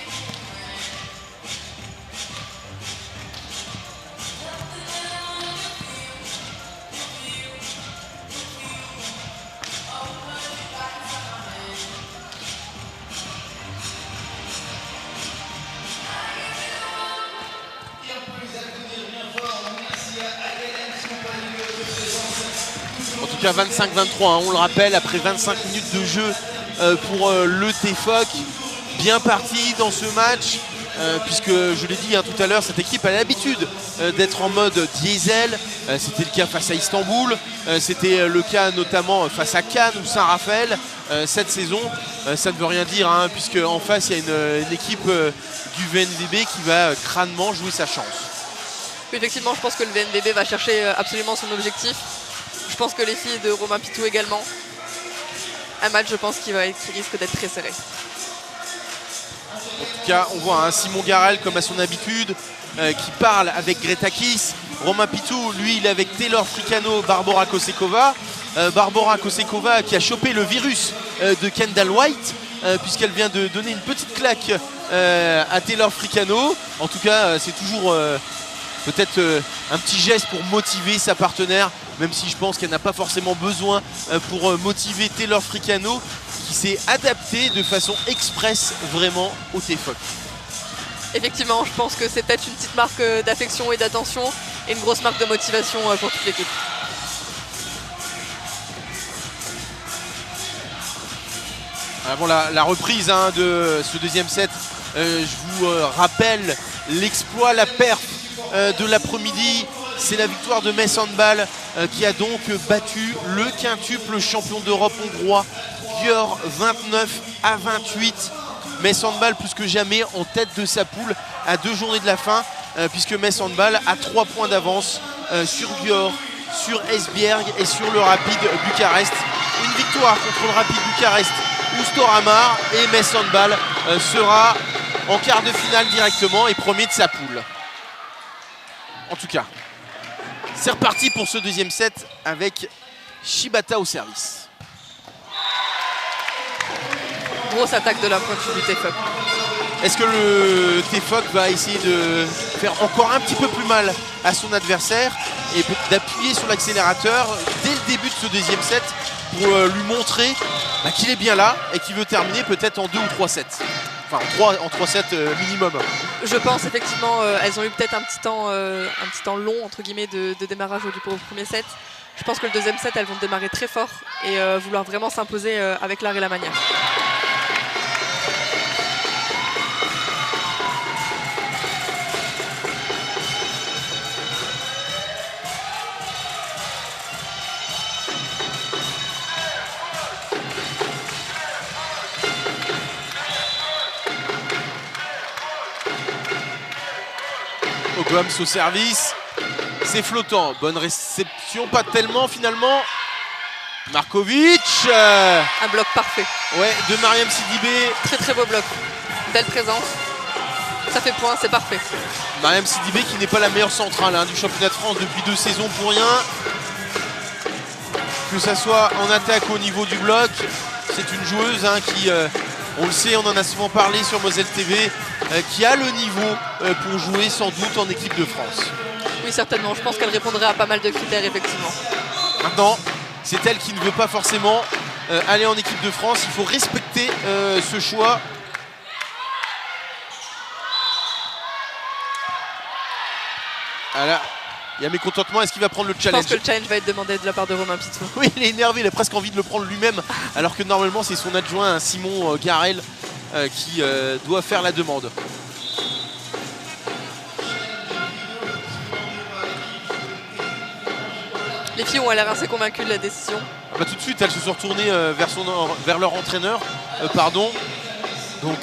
En tout cas 25-23, hein, on le rappelle, après 25 minutes de jeu pour le TFOC. Bien parti dans ce match, puisque je l'ai dit tout à l'heure, cette équipe a l'habitude d'être en mode diesel. C'était le cas face à Istanbul, c'était le cas notamment face à Cannes ou Saint-Raphaël cette saison. Ça ne veut rien dire, hein, puisque en face il y a une équipe du VNVB qui va crânement jouer sa chance.
Oui, effectivement, je pense que le VNVB va chercher absolument son objectif. Je pense que les filles de Romain Pitou également. Un match, je pense, qui risque d'être très serré.
En tout cas, on voit Simon Garel comme à son habitude, qui parle avec Greta Kiss. Romain Pitou, lui, il est avec Taylor Fricano, Barbora Kosekova. Barbora Kosekova qui a chopé le virus de Kendall White, puisqu'elle vient de donner une petite claque à Taylor Fricano. En tout cas, c'est toujours peut-être un petit geste pour motiver sa partenaire, même si je pense qu'elle n'a pas forcément besoin pour motiver Taylor Fricano, qui s'est adapté de façon express vraiment au TFOC.
Effectivement, je pense que c'est peut-être une petite marque d'affection et d'attention et une grosse marque de motivation pour toute l'équipe.
Avant la reprise de ce deuxième set, je vous rappelle l'exploit, la perf de l'après-midi. C'est la victoire de Metz Handball qui a donc battu le quintuple champion d'Europe hongrois, Győr, 29-28. Metz Handball plus que jamais en tête de sa poule à 2 journées de la fin, puisque Metz Handball a 3 points d'avance sur Győr, sur Esbjerg et sur le Rapid Bucarest. Une victoire contre le Rapid Bucarest ou Storhamar, et Metz Handball sera en quart de finale directement et premier de sa poule. En tout cas, c'est reparti pour ce deuxième set avec Shibata au service.
Grosse attaque de la pointure du TFOC.
Est-ce que le TFOC va essayer de faire encore un petit peu plus mal à son adversaire et d'appuyer sur l'accélérateur dès le début de ce deuxième set pour lui montrer qu'il est bien là et qu'il veut terminer peut-être en 2 ou 3 sets. Enfin en 3 sets minimum.
Je pense effectivement, elles ont eu peut-être un petit temps long entre guillemets de démarrage au premier set. Je pense que le deuxième set, elles vont démarrer très fort et vouloir vraiment s'imposer avec l'art et la manière.
Gomes au service. C'est flottant. Bonne réception, pas tellement finalement. Markovic.
Un bloc parfait.
Ouais, de Mariam Sidibé.
Très très beau bloc. Belle présence. Ça fait point, c'est parfait.
Mariam Sidibé qui n'est pas la meilleure centrale du championnat de France depuis 2 saisons pour rien. Que ça soit en attaque au niveau du bloc, c'est une joueuse qui, on le sait, on en a souvent parlé sur Moselle TV, qui a le niveau pour jouer sans doute en équipe de France.
Oui, certainement. Je pense qu'elle répondrait à pas mal de critères, effectivement.
Maintenant, c'est elle qui ne veut pas forcément aller en équipe de France. Il faut respecter ce choix. Voilà. Il y a mécontentement. Est-ce qu'il va prendre le challenge?
Je pense que le challenge va être demandé de la part de Romain Pitzou.
Oui, il est énervé. Il a presque envie de le prendre lui-même. Alors que normalement, c'est son adjoint, Simon Garel, qui doit faire la demande.
Les filles ont l'air assez convaincues de la décision.
Tout de suite, elles se sont retournées vers leur entraîneur. Pardon. Donc...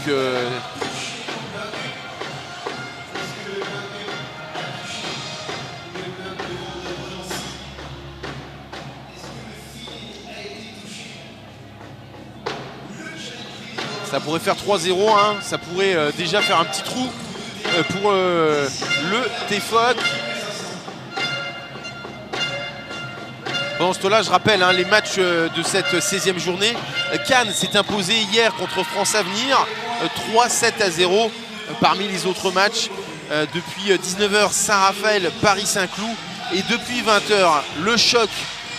ça pourrait faire 3-0, ça pourrait déjà faire un petit trou pour le TFOC. Pendant ce temps-là, je rappelle les matchs de cette 16e journée. Cannes s'est imposé hier contre France Avenir, 3-7-0 parmi les autres matchs. Depuis 19h, Saint-Raphaël, Paris-Saint-Cloud. Et depuis 20h, le choc,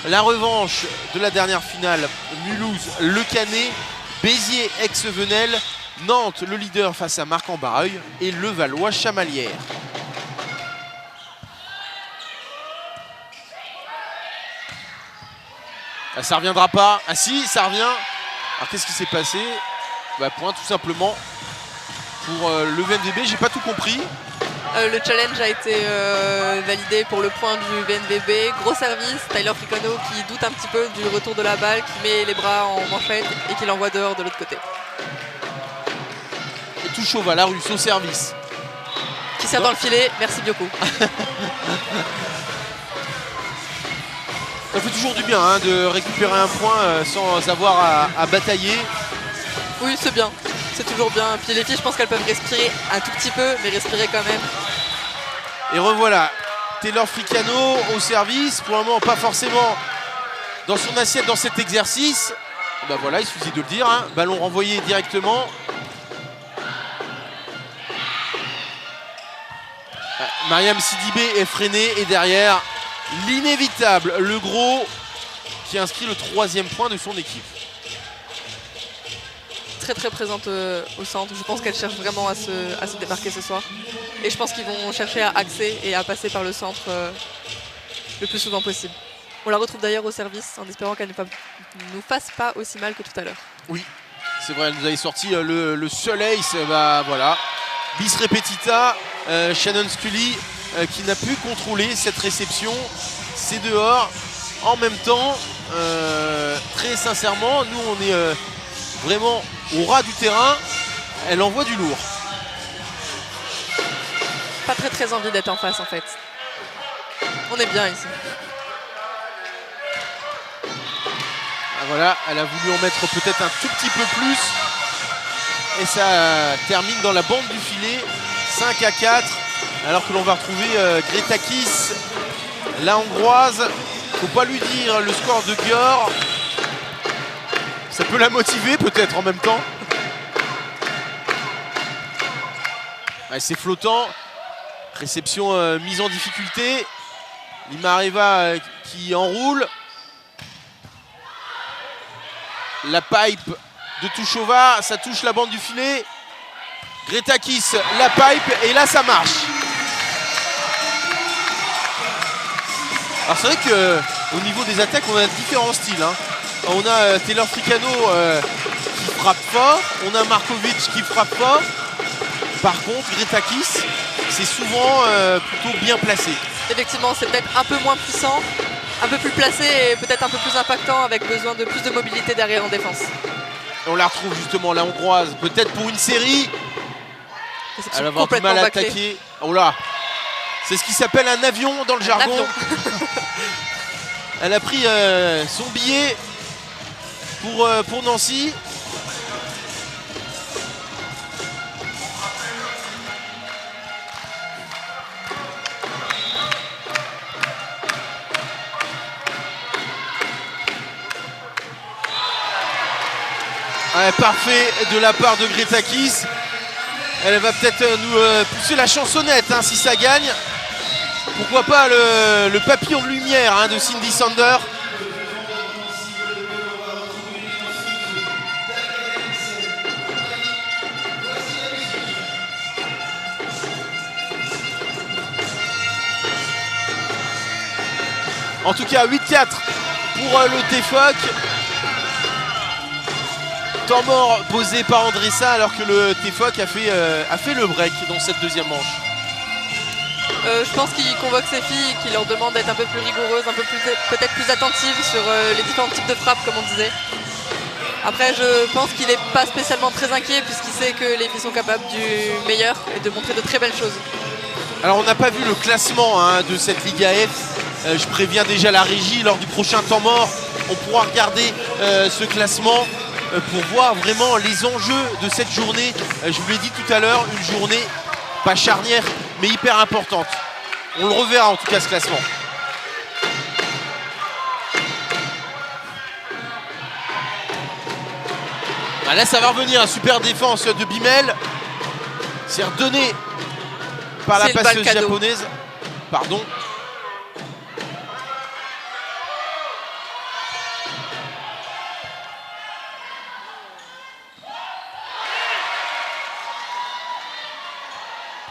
la revanche de la dernière finale, Mulhouse-Le Canet, Béziers ex-Venelle, Nantes le leader face à Marc-en-Barreuil et Levallois-Chamalières. Ça reviendra pas. Ah si, ça revient. Alors qu'est-ce qui s'est passé? Point tout simplement pour le VNVB. J'ai pas tout compris.
Le challenge a été validé pour le point du VNVB. Gros service, Tyler Fricano qui doute un petit peu du retour de la balle, qui met les bras en manchette et qui l'envoie dehors de l'autre côté.
Et touche au Valarusse au service.
Qui sert dans le filet, merci Bioko.
Ça fait toujours du bien de récupérer un point sans avoir à batailler.
Oui, c'est bien. C'est toujours bien. Puis les filles, je pense qu'elles peuvent respirer un tout petit peu, mais respirer quand même.
Et revoilà. Taylor Fricano au service. Pour le moment, pas forcément dans son assiette dans cet exercice. Voilà, il suffit de le dire. Ballon renvoyé directement. Mariam Sidibé est freinée et derrière l'inévitable, le gros qui inscrit le 3e point de son équipe.
Très très présente au centre. Je pense qu'elle cherche vraiment à se démarquer ce soir. Et je pense qu'ils vont chercher à axer et à passer par le centre le plus souvent possible. On la retrouve d'ailleurs au service en espérant qu'elle ne nous fasse pas aussi mal que tout à l'heure.
Oui, c'est vrai, elle nous avait sorti le soleil. Voilà. Bis repetita, Shannon Scully qui n'a pu contrôler cette réception. C'est dehors. En même temps, très sincèrement, nous on est vraiment au ras du terrain. Elle envoie du lourd.
Pas très envie d'être en face en fait. On est bien ici.
Voilà, elle a voulu en mettre peut-être un tout petit peu plus. Et ça termine dans la bande du filet. 5-4. Alors que l'on va retrouver Gretakis, la hongroise. Faut pas lui dire le score de Gior. Ça peut la motiver peut-être en même temps. C'est flottant. Réception mise en difficulté. Limareva qui enroule. La pipe de Touchova, ça touche la bande du filet. Gretakis, la pipe, et là ça marche. Alors c'est vrai qu'au niveau des attaques, on a différents styles. On a Taylor Fricano qui frappe fort. On a Markovic qui frappe fort. Par contre, Gretakis, c'est souvent plutôt bien placé.
Effectivement, c'est peut-être un peu moins puissant, un peu plus placé et peut-être un peu plus impactant avec besoin de plus de mobilité derrière en défense.
Et on la retrouve justement, la hongroise, peut-être pour une série. Elle va avoir du mal à attaquer. Oh là, C'est ce qui s'appelle un avion dans le jargon.
Avion.
Elle a pris son billet pour Nancy. Ouais, parfait de la part de Gretakis. Elle va peut-être nous pousser la chansonnette hein, si ça gagne. Pourquoi pas le papillon de lumière hein, de Cindy Sander. En tout cas 8-4 pour le TFOC. Temps mort posé par Andressa alors que le TFOC a fait le break dans cette deuxième manche.
Je pense qu'il convoque ses filles et qu'il leur demande d'être un peu plus rigoureuses, peut-être plus attentives sur les différents types de frappes comme on disait. Après je pense qu'il n'est pas spécialement très inquiet puisqu'il sait que les filles sont capables du meilleur et de montrer de très belles choses.
Alors on n'a pas vu le classement hein, de cette Ligue AF. Je préviens déjà la régie, lors du prochain temps mort, on pourra regarder ce classement pour voir vraiment les enjeux de cette journée. Je vous l'ai dit tout à l'heure, une journée pas charnière mais hyper importante. On le reverra en tout cas ce classement. Ah, là ça va revenir, une super défense de Bimel. C'est redonné par la passeuse japonaise. Pardon.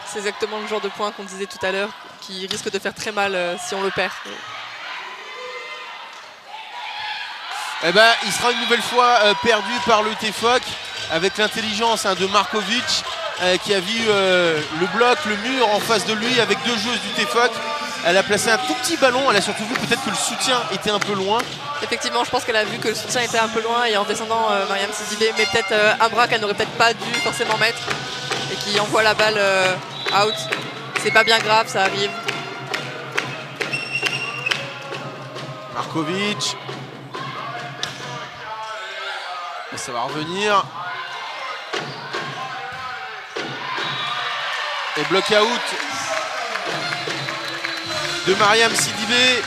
C'est exactement le genre de point qu'on disait tout à l'heure qui risque de faire très mal si on le perd.
Eh ben, il sera une nouvelle fois perdu par le TFOC avec l'intelligence hein, de Markovic qui a vu le bloc, le mur en face de lui avec deux joueuses du TFOC. Elle a placé un tout petit ballon, elle a surtout vu peut-être que le soutien était un peu loin.
Effectivement, je pense qu'elle a vu que le soutien était un peu loin et en descendant Mariam Sidibé, mais peut-être un bras qu'elle n'aurait peut-être pas dû forcément mettre et qui envoie la balle out. C'est pas bien grave, ça arrive.
Markovic. Et ça va revenir. Et bloc out de Mariam Sidibé.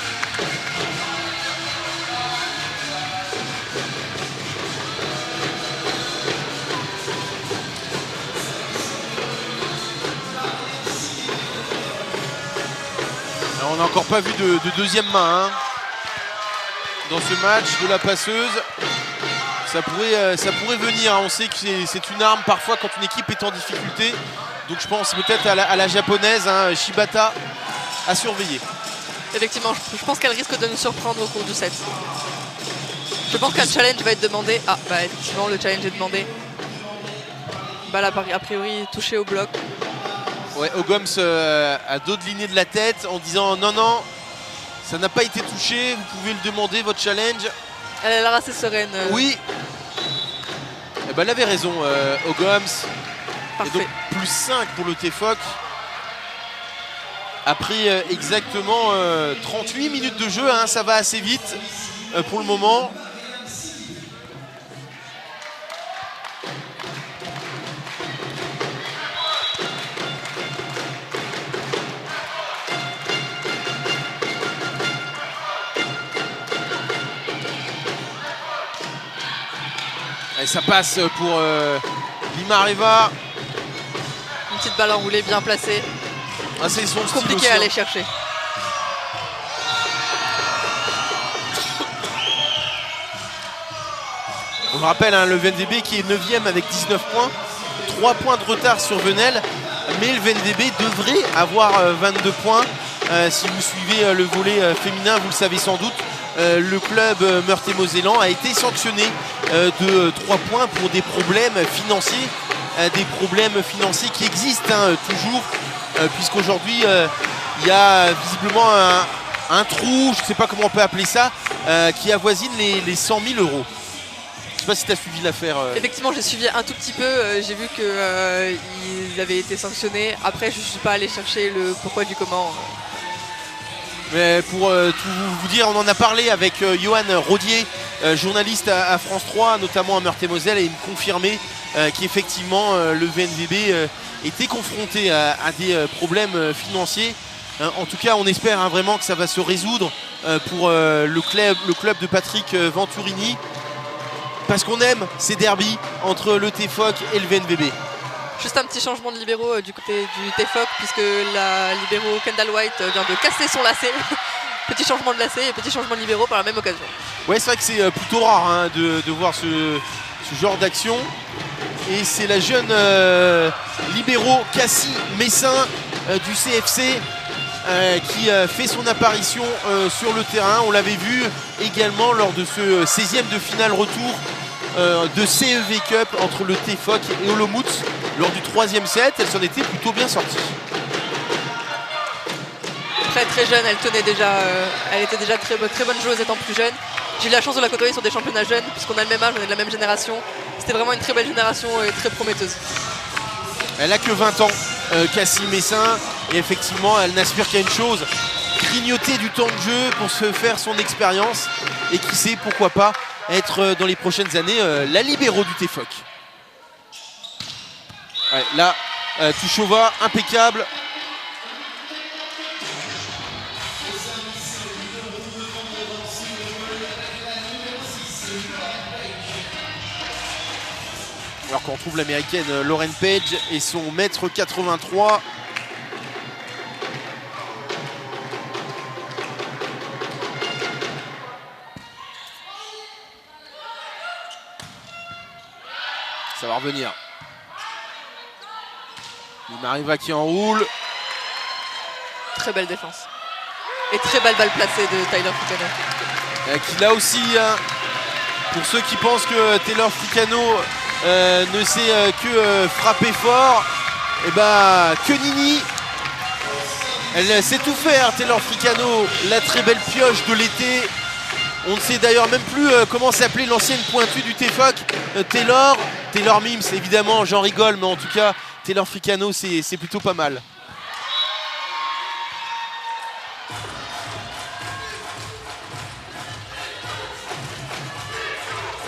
Alors, on n'a encore pas vu de deuxième main hein, dans ce match de la passeuse. Ça pourrait venir, on sait que c'est une arme parfois quand une équipe est en difficulté. Donc je pense peut-être à la japonaise, hein, Shibata, à surveiller.
Effectivement, je pense qu'elle risque de nous surprendre au cours du set. Je pense qu'un challenge va être demandé. Ah, bah effectivement, le challenge est demandé. Balle a priori touchée au bloc.
Ouais, Ogoms a d'autres lignées de la tête en disant non, non, ça n'a pas été touché, vous pouvez le demander, votre challenge.
Elle a l'air assez sereine.
Oui. Eh ben, elle avait raison, Ogoms.
Parfait.
Et donc plus 5 pour le TFOC. Après exactement 38 minutes de jeu, hein, ça va assez vite pour le moment. Et ça passe pour Limareva.
Une petite balle enroulée bien placée.
Ah, c'est son style
compliqué
aussi,
à
hein.
aller chercher.
On le rappelle, hein, le VNDB qui est 9e avec 19 points. 3 points de retard sur Venelle. Mais le VNDB devrait avoir 22 points. Si vous suivez le volet féminin, vous le savez sans doute. Le club Meurthe-et-Mosellan a été sanctionné de 3 points pour des problèmes financiers. Des problèmes financiers qui existent hein, toujours. Puisqu'aujourd'hui, il y a visiblement un trou, je ne sais pas comment on peut appeler ça, qui avoisine les 100 000 euros. Je sais pas si tu as suivi l'affaire.
Effectivement, j'ai suivi un tout petit peu. J'ai vu qu'ils avaient été sanctionnés. Après, je ne suis pas allé chercher le pourquoi du comment.
Mais pour tout vous dire, on en a parlé avec Johan Rodier, journaliste à France 3, notamment à Meurthe-et-Moselle, et il me confirmait qu'effectivement le VNVB était confronté à des problèmes financiers. En tout cas, on espère vraiment que ça va se résoudre pour le club de Patrick Venturini, parce qu'on aime ces derbys entre le TFOC et le VNVB.
Juste un petit changement de libéraux du côté du TFOC, puisque la libéraux Kendall White vient de casser son lacet. Petit changement de lacet et petit changement de libéraux par la même occasion.
Ouais, c'est vrai que c'est plutôt rare hein, de voir ce genre d'action. Et c'est la jeune libéraux Cassie Messin du CFC qui fait son apparition sur le terrain. On l'avait vu également lors de ce 16e de finale retour de CEV Cup entre le TFOC et Olomouc. Lors du 3e set, elle s'en était plutôt bien sortie.
Très jeune, elle était déjà très bonne joueuse étant plus jeune. J'ai eu la chance de la côtoyer sur des championnats jeunes, puisqu'on a le même âge, on est de la même génération. C'était vraiment une très belle génération et très prometteuse.
Elle a que 20 ans, Cassie Messin, et effectivement elle n'aspire qu'à une chose, grignoter du temps de jeu pour se faire son expérience, et qui sait, pourquoi pas être dans les prochaines années la libéraux du TFOC. Ouais, là, Tuchova, impeccable. Alors qu'on retrouve l'américaine Lauren Page et son mètre 83. Ça va revenir. Limariva qui enroule.
Très belle défense. Et très belle balle placée de Taylor Fricano.
Qui là aussi, hein, pour ceux qui pensent que Taylor Fricano ne sait que frapper fort, et bah que nini. Elle sait tout faire, Taylor Fricano, la très belle pioche de l'été. On ne sait d'ailleurs même plus comment s'appelait l'ancienne pointue du TFOC. Taylor Mims, évidemment, j'en rigole, mais en tout cas, Taylor Fricano, c'est plutôt pas mal.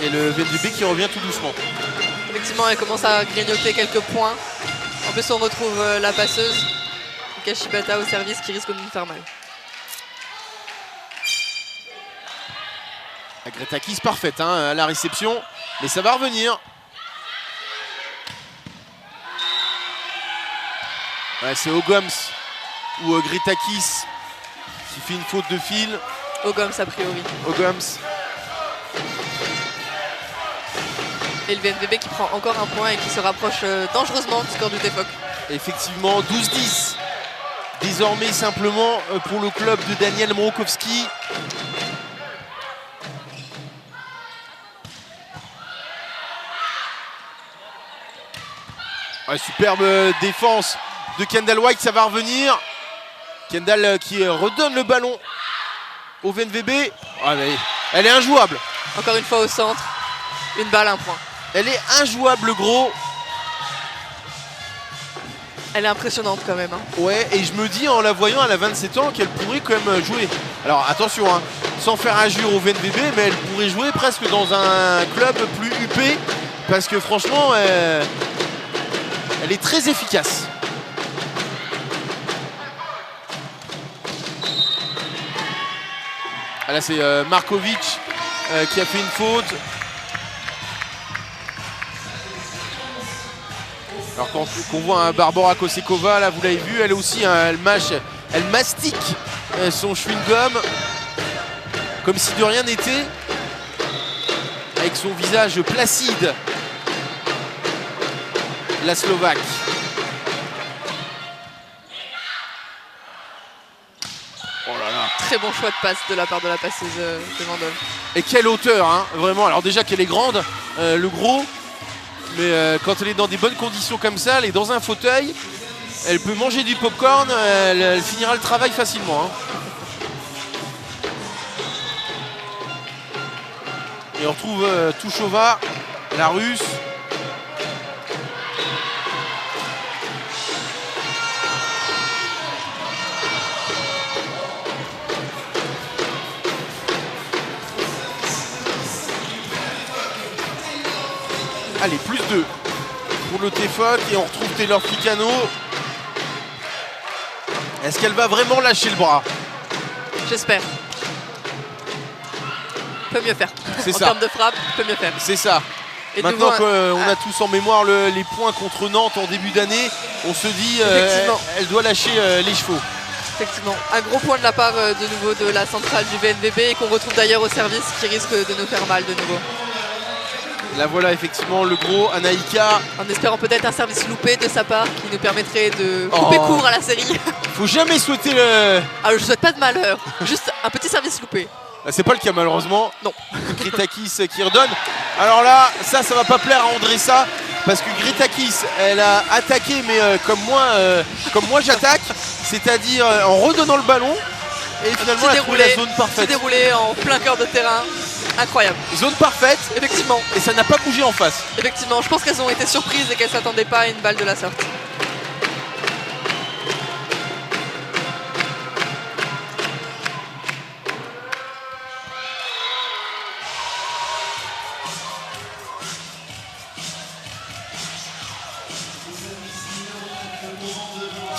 Et le VNVB qui revient tout doucement.
Effectivement, elle commence à grignoter quelques points. En plus, on retrouve la passeuse, Kashibata au service, qui risque de nous faire mal.
Gretakis parfaite hein, à la réception, mais ça va revenir. Ouais, c'est Ogoms ou Gretakis qui fait une faute de fil.
Ogoms a priori.
Ogoms.
Et le VNVB qui prend encore un point et qui se rapproche dangereusement du score du TFOC.
Effectivement, 12-10. Désormais simplement pour le club de Daniel Mrokowski. Ouais, superbe défense de Kendall White, ça va revenir. Kendall qui redonne le ballon au VNVB. Ah, mais elle est injouable.
Encore une fois au centre. Une balle, un point.
Elle est injouable, gros.
Elle est impressionnante quand même. Hein.
Ouais, et je me dis en la voyant, elle a 27 ans, qu'elle pourrait quand même jouer. Alors attention, hein, sans faire injure au VNVB, mais elle pourrait jouer presque dans un club plus huppé. Parce que franchement, elle est très efficace. Ah, là, c'est Markovic qui a fait une faute. Alors qu'on voit un Barbara Kosekova, là vous l'avez vu, elle aussi, hein, elle mastique son chewing-gum comme si de rien n'était, avec son visage placide. La Slovaque. Oh là là.
Très bon choix de passe de la part de la passeuse de Vendôme.
Et quelle hauteur, hein, vraiment. Alors déjà qu'elle est grande, le gros. Mais quand elle est dans des bonnes conditions comme ça, elle est dans un fauteuil, elle peut manger du popcorn, elle finira le travail facilement. Hein. Et on retrouve Tuchova, la Russe. Allez, plus 2 pour le TFOC et on retrouve Taylor Fricano. Est-ce qu'elle va vraiment lâcher le bras?
J'espère. Peut mieux faire.
C'est
en
ça.
termes de frappe, peut mieux faire.
C'est ça.
Et
maintenant
de nouveau,
qu'on a tous en mémoire les points contre Nantes en début d'année, on se dit elle doit lâcher les chevaux.
Effectivement, un gros point de la part de nouveau de la centrale du VNVB et qu'on retrouve d'ailleurs au service qui risque de nous faire mal de nouveau.
Là voilà effectivement le gros Anaïka.
En espérant peut-être un service loupé de sa part qui nous permettrait de couper court à la série.
Faut jamais souhaiter le...
Ah, je souhaite pas de malheur, juste un petit service loupé.
C'est pas le cas malheureusement.
Non.
Gretakis qui redonne. Alors là, ça va pas plaire à Andressa parce que Gretakis, elle a attaqué mais comme moi j'attaque, c'est-à-dire en redonnant le ballon et finalement elle a trouvé la zone parfaite.
Déroulé en plein cœur de terrain, incroyable.
Zone parfaite.
Effectivement.
Et ça n'a pas bougé en face.
Effectivement, je pense qu'elles ont été surprises et qu'elles s'attendaient pas à une balle de la sorte.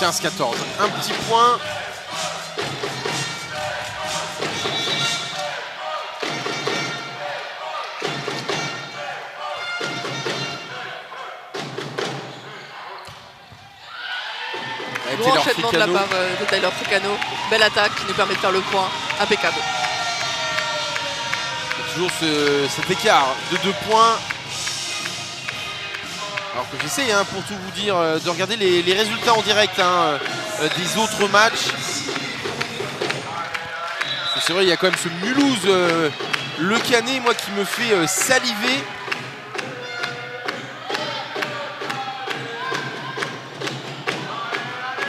« 15-14,
un petit point.
Gros enchaînement de la part de Taylor Fricano. Belle attaque qui nous permet de faire le point. Impeccable.
Toujours cet écart de 2 points. Alors que j'essaye pour tout vous dire de regarder les résultats en direct des autres matchs. C'est vrai, il y a quand même ce Mulhouse Le Canet, moi, qui me fait saliver.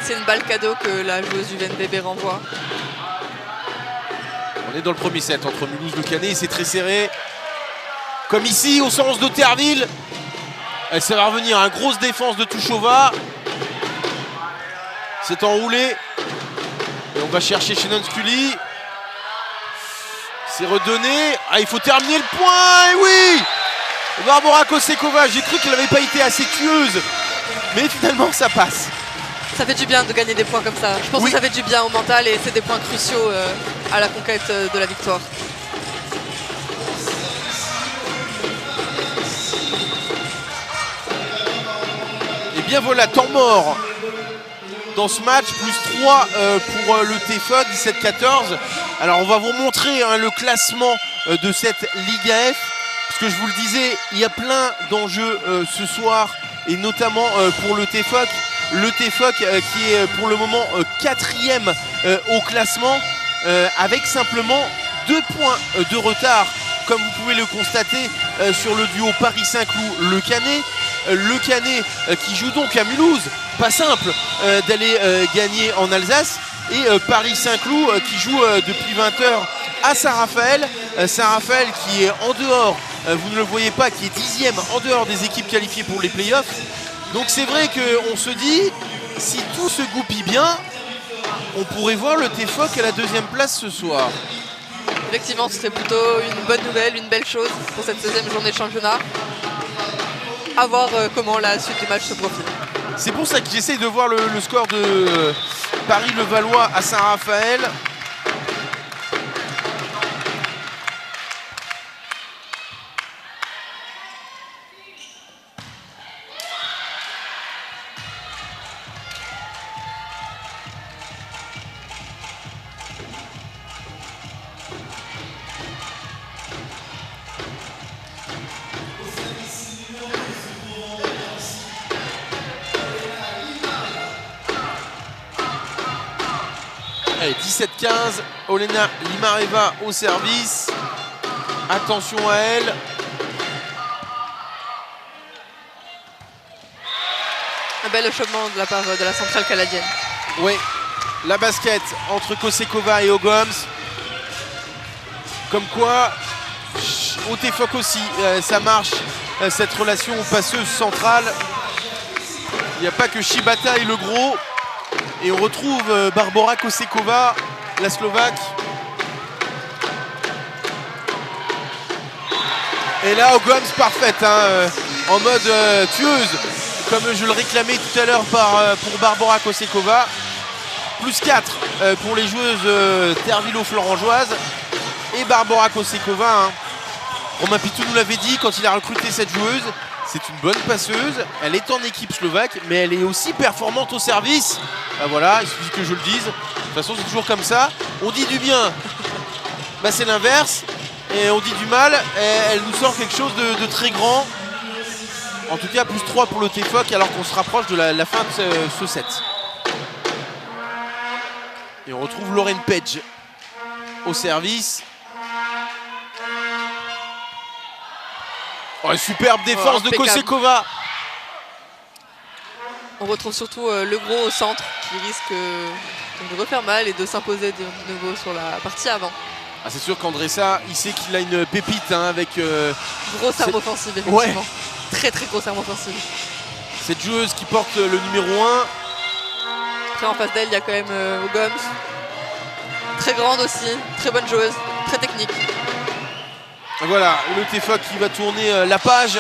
C'est une balle cadeau que la joueuse du VNVB renvoie.
On est dans le premier set entre Mulhouse Le Canet et c'est très serré. Comme ici, au 111 de Terville. Ça va revenir, grosse défense de Tuchova. C'est enroulé. Et on va chercher Shannon Scully. C'est redonné. Ah, il faut terminer le point. Et oui, Barbora Kosekova, j'ai cru qu'elle n'avait pas été assez tueuse. Mais finalement, ça passe.
Ça fait du bien de gagner des points comme ça. Je pense que ça fait du bien au mental et c'est des points cruciaux à la conquête de la victoire.
Et bien voilà, temps mort dans ce match, plus 3 pour le TFOC, 17-14. Alors on va vous montrer le classement de cette Ligue AF, parce que je vous le disais, il y a plein d'enjeux ce soir, et notamment pour le TFOC. Le TFOC qui est pour le moment 4e au classement, avec simplement 2 points de retard, comme vous pouvez le constater sur le duo Paris-Saint-Cloud-Le Canet. Le Canet qui joue donc à Mulhouse, pas simple d'aller gagner en Alsace, et Paris-Saint-Cloud qui joue depuis 20h à Saint-Raphaël. Saint-Raphaël qui est en dehors, vous ne le voyez pas, qui est 10e en dehors des équipes qualifiées pour les playoffs. Donc c'est vrai qu'on se dit, si tout se goupille bien, on pourrait voir le TFOC à la 2e place ce soir.
Effectivement, ce serait plutôt une bonne nouvelle, une belle chose pour cette 16e journée de championnat. À voir comment la suite du match se profile.
C'est pour ça que j'essaye de voir le score de Paris-Levallois à Saint-Raphaël. Allez, 17-15, Olena Limareva au service. Attention à elle.
Un bel achoppement de la part de la centrale canadienne.
Oui, la basket entre Kosekova et Ogoms. Comme quoi, au TFOC aussi, ça marche, cette relation passeuse centrale. Il n'y a pas que Shibata et le gros. Et on retrouve Barbora Kosekova, la Slovaque. Et là, Gomes parfaite, hein, en mode tueuse, comme je le réclamais tout à l'heure pour Barbora Kosekova. Plus 4 pour les joueuses tervillo-florangeoises. Et Barbora Kosekova, hein. Romain Pitou nous l'avait dit quand il a recruté cette joueuse. C'est une bonne passeuse, elle est en équipe slovaque, mais elle est aussi performante au service. Ben voilà, il suffit que je le dise. De toute façon, c'est toujours comme ça. On dit du bien, ben c'est l'inverse. Et on dit du mal, elle nous sort quelque chose de très grand. En tout cas, plus 3 pour le TFOC, alors qu'on se rapproche de la fin de ce set. Et on retrouve Lauren Page au service. Oh, superbe défense de Kosekova.
On retrouve surtout le gros au centre qui risque de refaire mal et de s'imposer de nouveau sur la partie avant.
Ah, c'est sûr qu'Andressa, il sait qu'il a une pépite, hein, avec...
grosse arme offensive, effectivement. Ouais. Très très grosse arme offensive.
Cette joueuse qui porte le numéro 1.
Après en face d'elle, il y a quand même Gomes. Très grande aussi, très bonne joueuse, très technique.
Voilà, le TFOC qui va tourner la page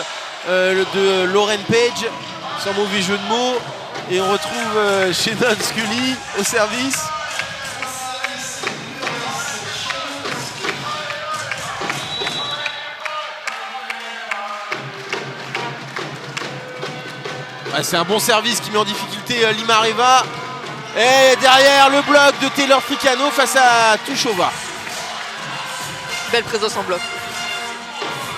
de Lauren Page, sans mauvais jeu de mots. Et on retrouve Shannon Scully au service. Ah, c'est un bon service qui met en difficulté Limareva. Et derrière le bloc de Taylor Fricano face à Tuchova.
Belle présence en bloc.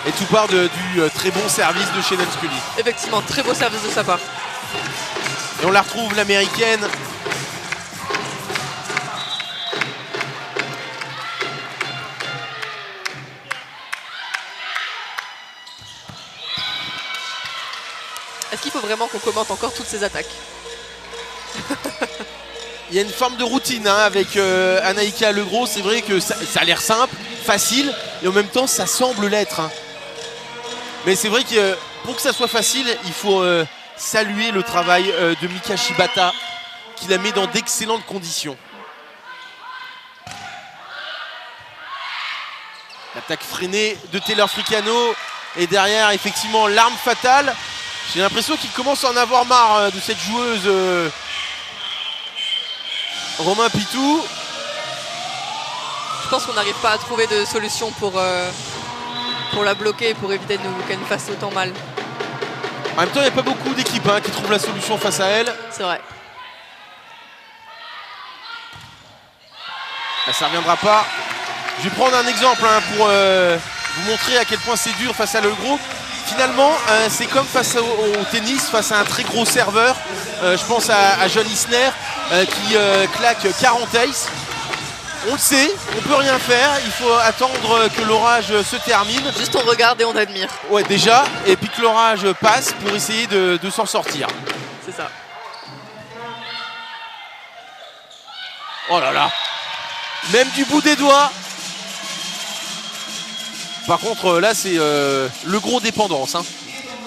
Et tout part du très bon service de Shannon Scully.
Effectivement, très beau service de sa part.
Et on la retrouve, l'américaine.
Est-ce qu'il faut vraiment qu'on commente encore toutes ces attaques?
Il y a une forme de routine, hein, avec Anaïka Legros. C'est vrai que ça a l'air simple, facile, et en même temps ça semble l'être, hein. Mais c'est vrai que pour que ça soit facile, il faut saluer le travail de Mika Shibata, qui la met dans d'excellentes conditions. L'attaque freinée de Taylor Fricano, et derrière effectivement l'arme fatale. J'ai l'impression qu'il commence à en avoir marre de cette joueuse Romain Pitou.
Je pense qu'on n'arrive pas à trouver de solution pour la bloquer, pour éviter qu'elle nous fasse autant mal.
En même temps, il n'y a pas beaucoup d'équipes, hein, qui trouvent la solution face à elle.
C'est vrai.
Là, ça ne reviendra pas. Je vais prendre un exemple, hein, pour vous montrer à quel point c'est dur face à Le Gros. Finalement, c'est comme face au tennis, face à un très gros serveur. Je pense à John Isner qui claque 40 aces. On le sait, on peut rien faire, il faut attendre que l'orage se termine.
Juste on regarde et on admire.
Ouais, déjà, et puis que l'orage passe pour essayer de s'en sortir.
C'est ça.
Oh là là, même du bout des doigts. Par contre, là, c'est le gros dépendance, hein.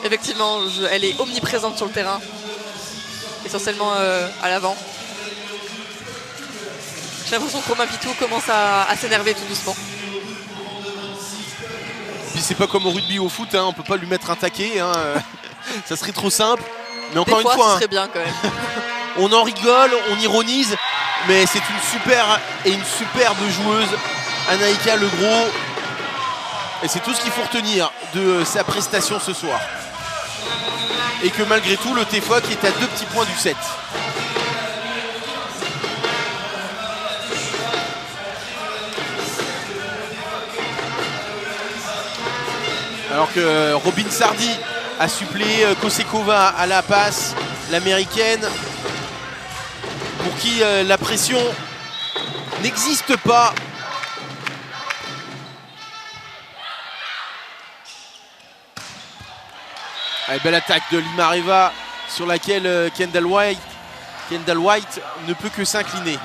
Effectivement, elle est omniprésente sur le terrain. Essentiellement à l'avant. J'ai l'impression que Romain Pitou commence à s'énerver tout doucement.
Puis c'est pas comme au rugby ou au foot, hein, on peut pas lui mettre un taquet, hein. Ça serait trop simple. Mais encore une fois,
ce serait bien quand même.
On en rigole, on ironise, mais c'est une superbe joueuse, Anaïka Legros. Et c'est tout ce qu'il faut retenir de sa prestation ce soir. Et que malgré tout, le TFOC est à 2 petits points du set. Alors que Robin Sardi a suppléé Kosekova à la passe, l'américaine, pour qui la pression n'existe pas. Allez, belle attaque de Limareva sur laquelle Kendall White ne peut que s'incliner.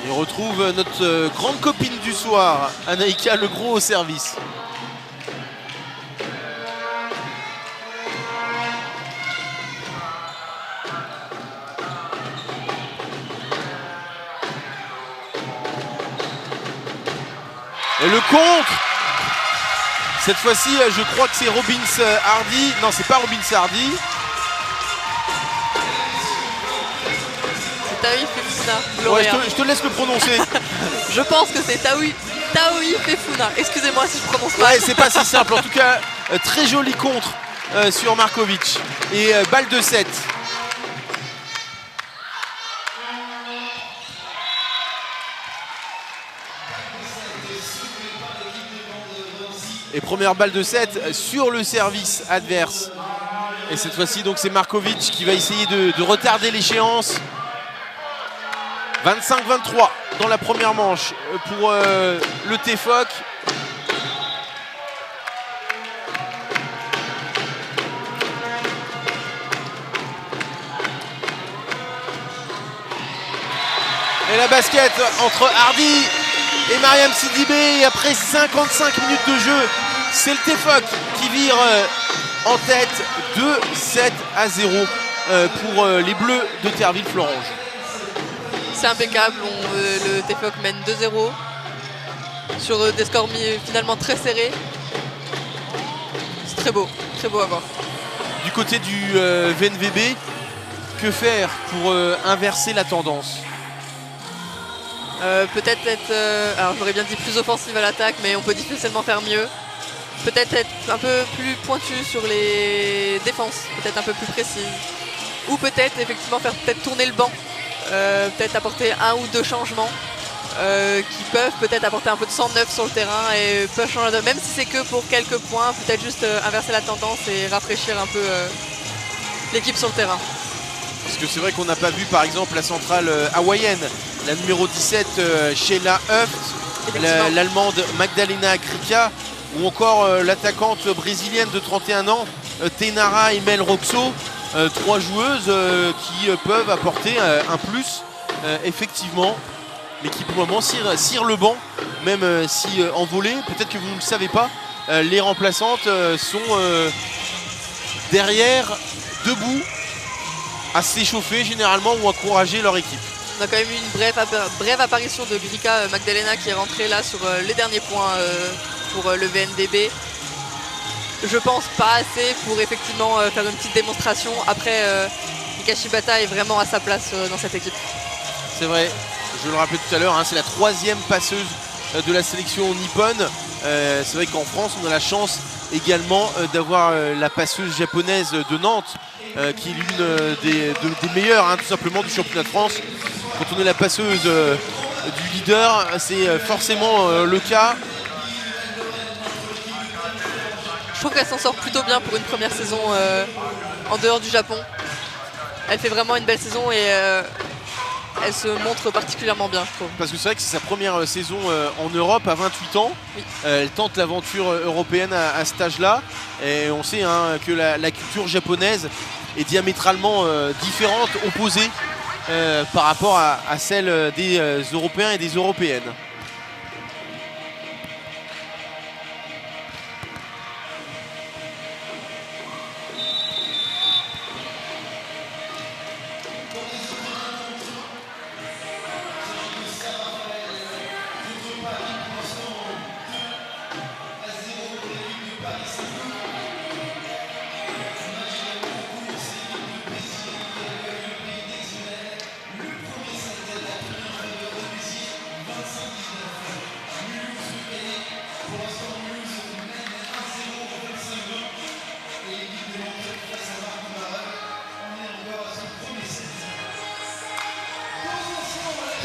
Et on retrouve notre grande copine du soir, Anaïka Legros au service. Et le contre. Cette fois-ci, je crois que c'est Robins Hardy. Non, c'est pas Robins Hardy.
C'est Taoui Fefuna.
Ouais, je te laisse le prononcer.
Je pense que c'est Taoui Fefuna. Excusez-moi si je prononce mal.
Ouais, c'est pas si simple. En tout cas, très joli contre sur Markovic. Et balle de 7. Et première balle de 7 sur le service adverse. Et cette fois-ci, donc c'est Markovic qui va essayer de retarder l'échéance. 25-23 dans la première manche pour le TFOC. Et la basket entre Hardy et Mariam Sidibé. Et après 55 minutes de jeu, c'est le TFOC qui vire en tête 2-7-0 pour les Bleus de Therville-Florange.
C'est impeccable, le TFOC mène 2-0 sur des scores finalement très serrés. C'est très beau à voir.
Du côté du VNVB, que faire pour inverser la tendance?
Peut-être alors j'aurais bien dit plus offensive à l'attaque, mais on peut difficilement faire mieux. Peut-être être un peu plus pointu sur les défenses, peut-être un peu plus précis. Ou peut-être effectivement faire tourner le banc. Peut-être apporter un ou deux changements qui peuvent peut-être apporter un peu de sang neuf sur le terrain et peuvent changer même si c'est que pour quelques points, peut-être juste inverser la tendance et rafraîchir un peu l'équipe sur le terrain.
Parce que c'est vrai qu'on n'a pas vu par exemple la centrale hawaïenne, la numéro 17 Sheila Huft, l'allemande Magdalena Krika ou encore l'attaquante brésilienne de 31 ans Tainara Emel Roxo. Trois joueuses qui peuvent apporter un plus. Effectivement, l'équipe au moment cire le banc, même si en volée, peut-être que vous ne le savez pas, les remplaçantes sont derrière, debout, à s'échauffer généralement ou encourager leur équipe.
On a quand même eu une brève apparition de Grika Magdalena qui est rentrée là sur les derniers points pour le VNDB. Je pense pas assez pour effectivement faire une petite démonstration. Après, Mika Shibata est vraiment à sa place dans cette équipe.
C'est vrai, je le rappelais tout à l'heure, hein, c'est la troisième passeuse de la sélection nippone. C'est vrai qu'en France, on a la chance également d'avoir la passeuse japonaise de Nantes, qui est l'une des meilleures, hein, tout simplement, du championnat de France. Quand on est la passeuse du leader, c'est forcément le cas.
Je trouve qu'elle s'en sort plutôt bien pour une première saison en dehors du Japon. Elle fait vraiment une belle saison et elle se montre particulièrement bien, je trouve.
Parce que c'est vrai que c'est sa première saison en Europe à 28 ans.
Oui.
Elle tente l'aventure européenne à cet âge-là. Et on sait hein, que la culture japonaise est diamétralement différente, opposée par rapport à celle des Européens et des Européennes.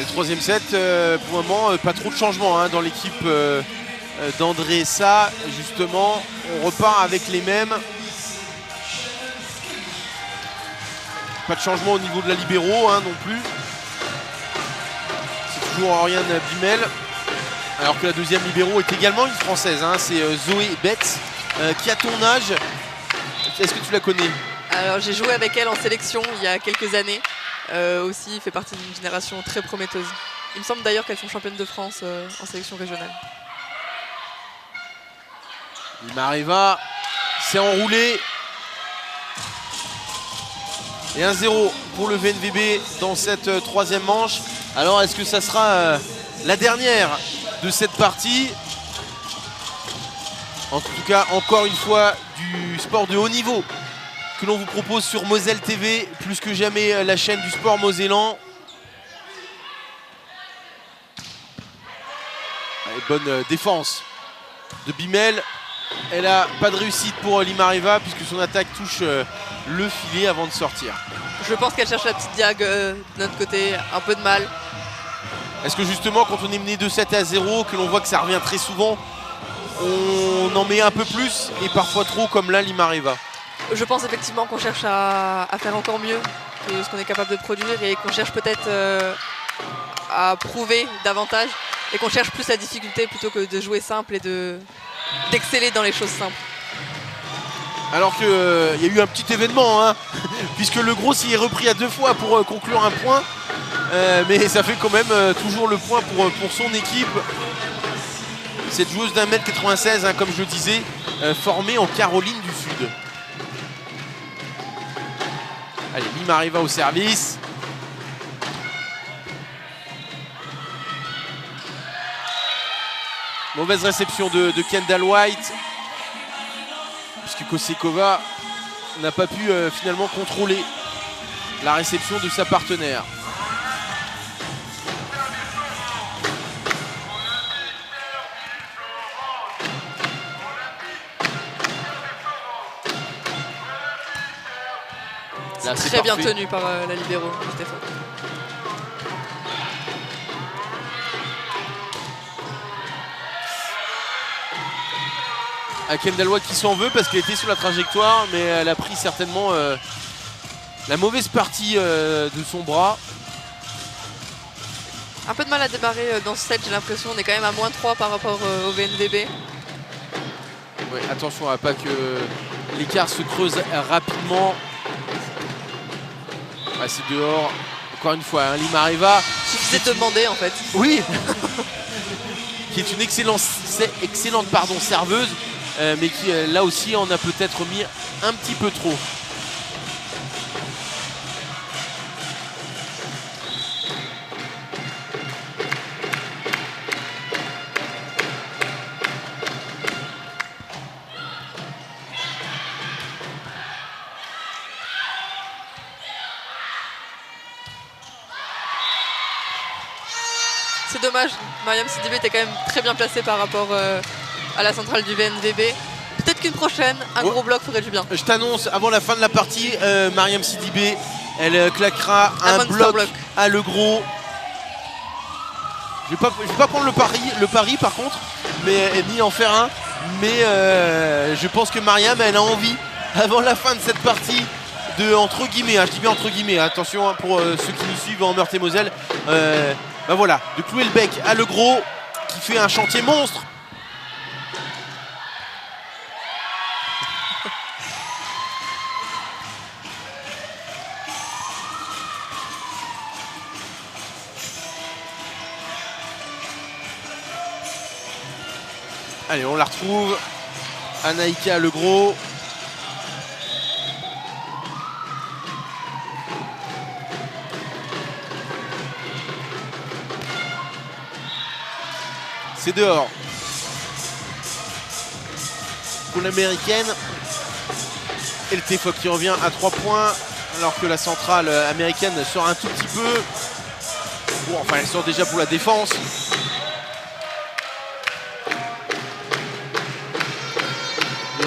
Le troisième set, pour le moment, pas trop de changements hein, dans l'équipe d'André Sa. Justement, on repart avec les mêmes. Pas de changement au niveau de la libéro hein, non plus. C'est toujours Oriane Bimel. Alors que la deuxième libéro est également une Française. Hein, c'est Zoé Betts. Qui a ton âge? Est-ce que tu la connais?
Alors j'ai joué avec elle en sélection il y a quelques années. Aussi fait partie d'une génération très prometteuse. Il me semble d'ailleurs qu'elles sont championnes de France en sélection régionale.
Limariva s'est enroulé. Et 1-0 pour le VNVB dans cette troisième manche. Alors est-ce que ça sera la dernière de cette partie? En tout cas, encore une fois, du sport de haut niveau que l'on vous propose sur Moselle TV, plus que jamais la chaîne du sport mosellan. Allez, bonne défense de Bimel. Elle n'a pas de réussite pour Limariva puisque son attaque touche le filet avant de sortir.
Je pense qu'elle cherche la petite diag de notre côté, un peu de mal.
Est-ce que justement quand on est mené 2-7-0, que l'on voit que ça revient très souvent, on en met un peu plus et parfois trop comme là Limariva?
Je pense effectivement qu'on cherche à faire encore mieux que ce qu'on est capable de produire et qu'on cherche peut-être à prouver davantage et qu'on cherche plus la difficulté plutôt que de jouer simple et d'exceller dans les choses simples.
Alors qu'il y a eu un petit événement, hein, puisque le gros s'y est repris à 2 fois pour conclure un point. Mais ça fait quand même toujours le point pour son équipe. Cette joueuse d'1m96, hein, comme je le disais, formée en Caroline du Sud. Allez, Limariva au service. Mauvaise réception de Kendall White. Puisque Kosekova n'a pas pu finalement contrôler la réception de sa partenaire. Là, c'est
très bien
parfait.
tenu par la libéro, Stéphane.
Kendall White qui s'en veut parce qu'elle était sur la trajectoire, mais elle a pris certainement la mauvaise partie de son bras.
Un peu de mal à démarrer dans ce set, j'ai l'impression. On est quand même à -3 par rapport au VNVB.
Ouais, attention à pas que l'écart se creuse rapidement. Ah, c'est dehors. Encore une fois, hein, Limariva.
Suffisait de demander en fait.
Oui. Qui est une excellente serveuse, mais qui là aussi en a peut-être mis un petit peu trop.
C'est dommage, Mariam Sidibé était quand même très bien placée par rapport à la centrale du VNVB. Peut-être qu'une prochaine, un gros bloc ferait du bien.
Je t'annonce, avant la fin de la partie, Mariam Sidibé, elle claquera un bloc à Le Gros. Je vais pas prendre le pari par contre, mais ni en faire un. Mais je pense que Mariam, elle a envie, avant la fin de cette partie, de, entre guillemets, hein, je dis bien entre guillemets, attention hein, pour ceux qui nous suivent en Meurthe-et-Moselle, ben voilà, de clouer le bec à Le Gros, qui fait un chantier monstre. Allez, on la retrouve. Anaïka Le Gros. C'est dehors. Pour l'américaine. Et le TFOC qui revient à 3 points. Alors que la centrale américaine sort un tout petit peu. Bon, enfin, elle sort déjà pour la défense.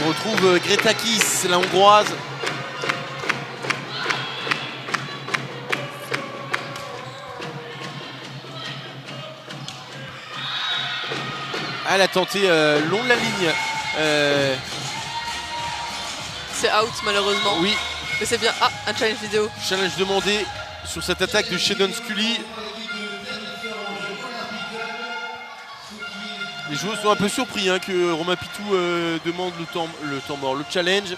On retrouve Gretakis, la hongroise. Elle a tenté long de la ligne.
C'est out malheureusement.
Oui.
Mais c'est bien. Ah, un challenge vidéo.
Challenge demandé sur cette attaque de Shannon Scully. Les joueurs sont un peu surpris hein, que Romain Pitou demande le temps mort, le challenge.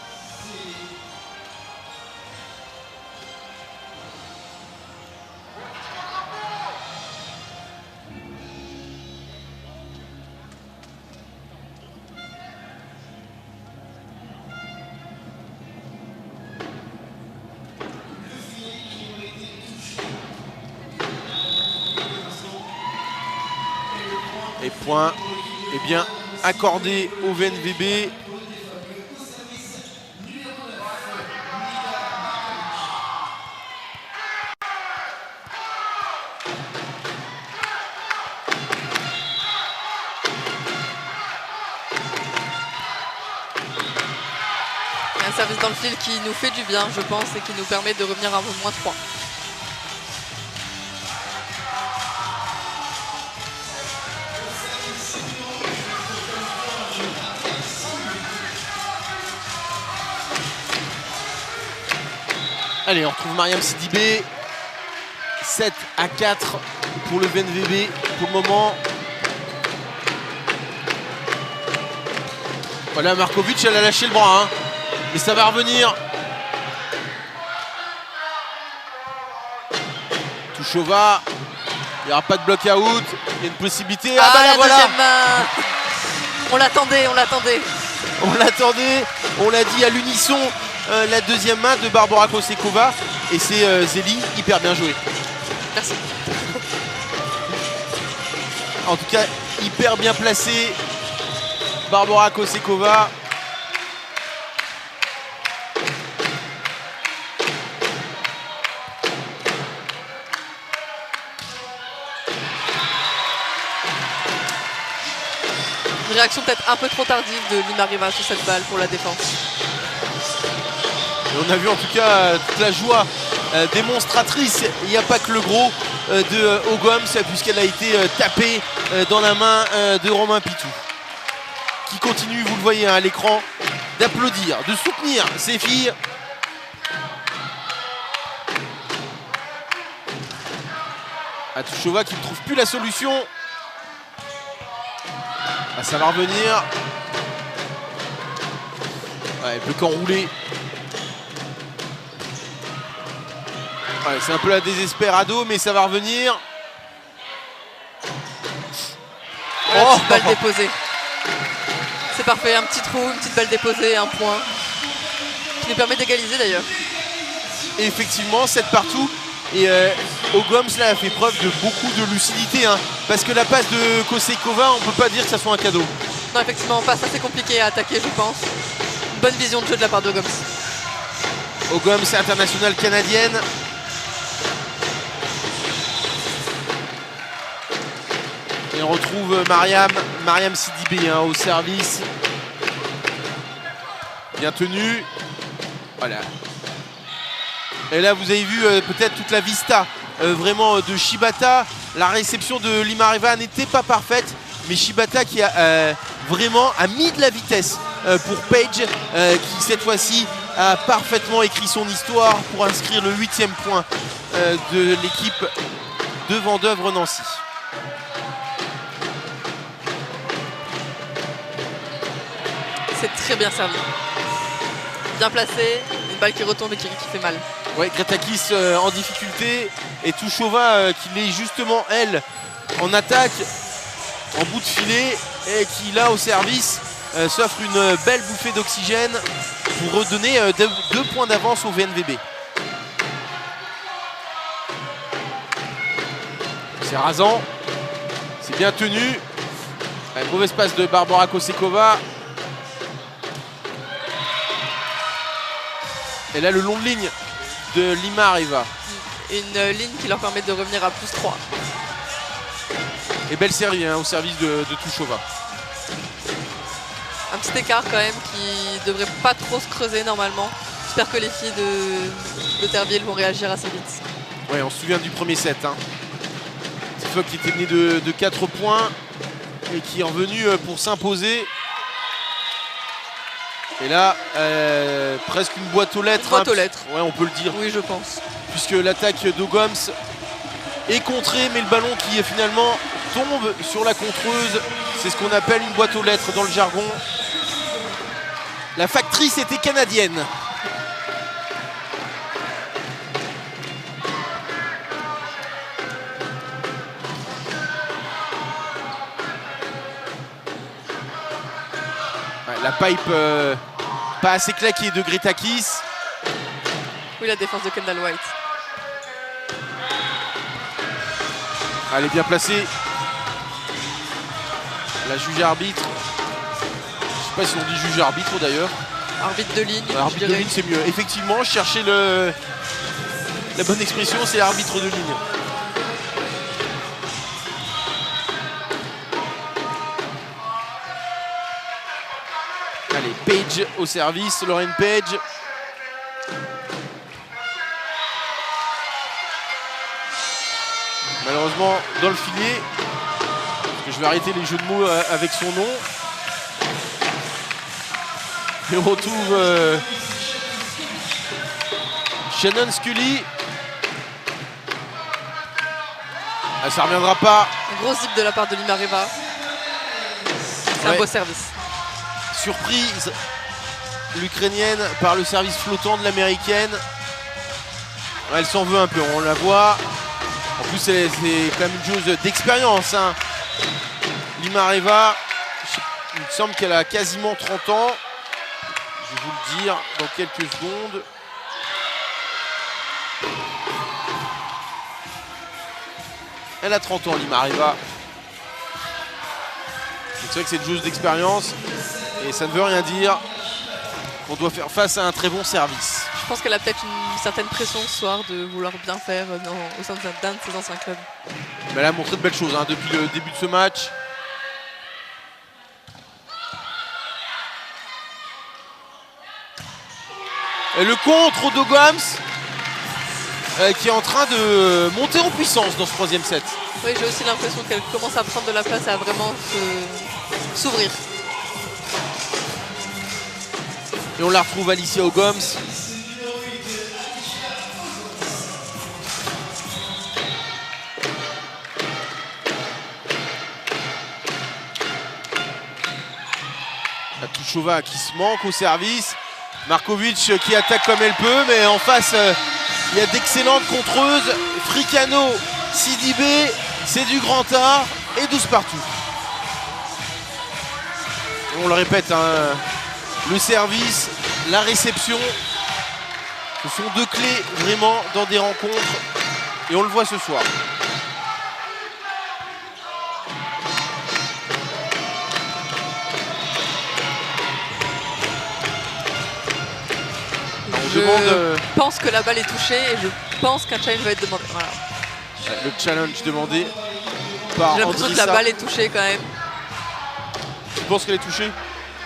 Et point est bien accordé au VNVB.
Un service dans le fil qui nous fait du bien, je pense, et qui nous permet de revenir à moins 3.
Allez, on retrouve Mariam Sidibé. 7-4 pour le VNVB pour le moment. Voilà, Markovic, elle a lâché le bras, hein. Mais ça va revenir. Touchova. Il n'y aura pas de block-out. Il y a une possibilité.
Ah,
bah là, voilà.
Deuxième main. On l'attendait, on l'attendait.
On l'attendait. On l'a dit à l'unisson. La deuxième main de Barbora Kosekova. Et c'est Zeli. Hyper bien joué.
Merci.
En tout cas, hyper bien placé. Barbora Kosekova.
Une réaction peut-être un peu trop tardive de Lima Riva sur cette balle pour la défense.
Et on a vu en tout cas toute la joie démonstratrice. Il n'y a pas que le gros de Ogoms, puisqu'elle a été tapée dans la main de Romain Pitou. Qui continue, vous le voyez à l'écran, d'applaudir, de soutenir ses filles. Atushova qui ne trouve plus la solution. Ah, ça va revenir. Ouais, elle peut qu'enrouler. Ouais, c'est un peu la désespérado, mais ça va revenir.
Voilà, petite balle déposée. C'est parfait, un petit trou, une petite balle déposée, un point. Qui nous permet d'égaliser d'ailleurs.
Et effectivement, 7 partout. Et Ogoms là a fait preuve de beaucoup de lucidité, hein, parce que la passe de Kosekova, on ne peut pas dire que ça soit un cadeau.
Non, effectivement, passe assez compliqué à attaquer, je pense. Une bonne vision de jeu de la part d'Ogoms.
Ogoms, internationale canadienne. Et on retrouve Mariam Sidibé, hein, au service. Bien tenu. Voilà. Et là, vous avez vu peut-être toute la vista vraiment de Shibata. La réception de Lima Riva n'était pas parfaite, mais Shibata qui a vraiment mis de la vitesse pour Page, qui cette fois-ci a parfaitement écrit son histoire pour inscrire le 8e point de l'équipe de Vendeuvre Nancy.
C'est très bien servi. Bien placé, une balle qui retombe et qui fait mal.
Ouais, Gretakis en difficulté et Touchova qui l'est justement elle en attaque en bout de filet et qui là au service s'offre une belle bouffée d'oxygène pour redonner 2 points d'avance au VNVB. C'est rasant, c'est bien tenu. Ouais, mauvaise passe de Barbora Kosekova. Et là le long de ligne de Lima Riva.
Une ligne qui leur permet de revenir à plus 3.
Et belle série, hein, au service de Touchova.
Un petit écart quand même qui devrait pas trop se creuser normalement. J'espère que les filles de Terville vont réagir assez vite.
Ouais, on se souvient du premier set. Hein. Tifok qui était mené de 4 points et qui est revenu pour s'imposer. Et là, presque une boîte aux lettres.
Une boîte aux lettres.
Ouais, on peut le dire.
Oui, je pense.
Puisque l'attaque d'Ogoms est contrée, mais le ballon qui finalement tombe sur la contreuse. C'est ce qu'on appelle une boîte aux lettres dans le jargon. La factrice était canadienne. Ouais, la pipe pas assez claquée de Gretakis.
Oui, la défense de Kendall White.
Elle est bien placée. La juge arbitre. Je sais pas si on dit juge arbitre d'ailleurs.
Arbitre de ligne.
Arbitre de ligne c'est mieux. Effectivement, je cherchais la bonne expression, c'est arbitre de ligne. Allez, Page au service, Lauren Page. Malheureusement dans le filet. Parce que je vais arrêter les jeux de mots avec son nom. Et on retrouve Shannon Scully. Ah, ça ne reviendra pas.
Un gros zip de la part de Limareva. C'est un beau service.
Surprise l'Ukrainienne par le service flottant de l'Américaine. Elle s'en veut un peu, on la voit. En plus, c'est quand même une chose d'expérience. Hein. Limareva, il me semble qu'elle a quasiment 30 ans. Je vais vous le dire dans quelques secondes. Elle a 30 ans, Limareva. C'est vrai que c'est une joueuse d'expérience. Et ça ne veut rien dire qu'on doit faire face à un très bon service.
Je pense qu'elle a peut-être une certaine pression ce soir de vouloir bien faire au sein d'un de ses anciens clubs.
Mais elle a montré de belles choses hein, depuis le début de ce match. Et le contre Odo Gomes qui est en train de monter en puissance dans ce troisième set.
Oui, j'ai aussi l'impression qu'elle commence à prendre de la place et à vraiment s'ouvrir.
Et on la retrouve Alicia Gomes. La Touchova qui se manque au service. Markovic qui attaque comme elle peut, mais en face, il y a d'excellentes contreuses. Fricano, Sidibé, c'est du grand art et 12 partout. On le répète, hein, le service, la réception, ce sont deux clés vraiment dans des rencontres et on le voit ce soir.
Je pense que la balle est touchée et je pense qu'un challenge va être demandé. Voilà.
Le challenge demandé par
J'ai l'impression que la balle est touchée quand même.
Tu penses qu'elle est touchée?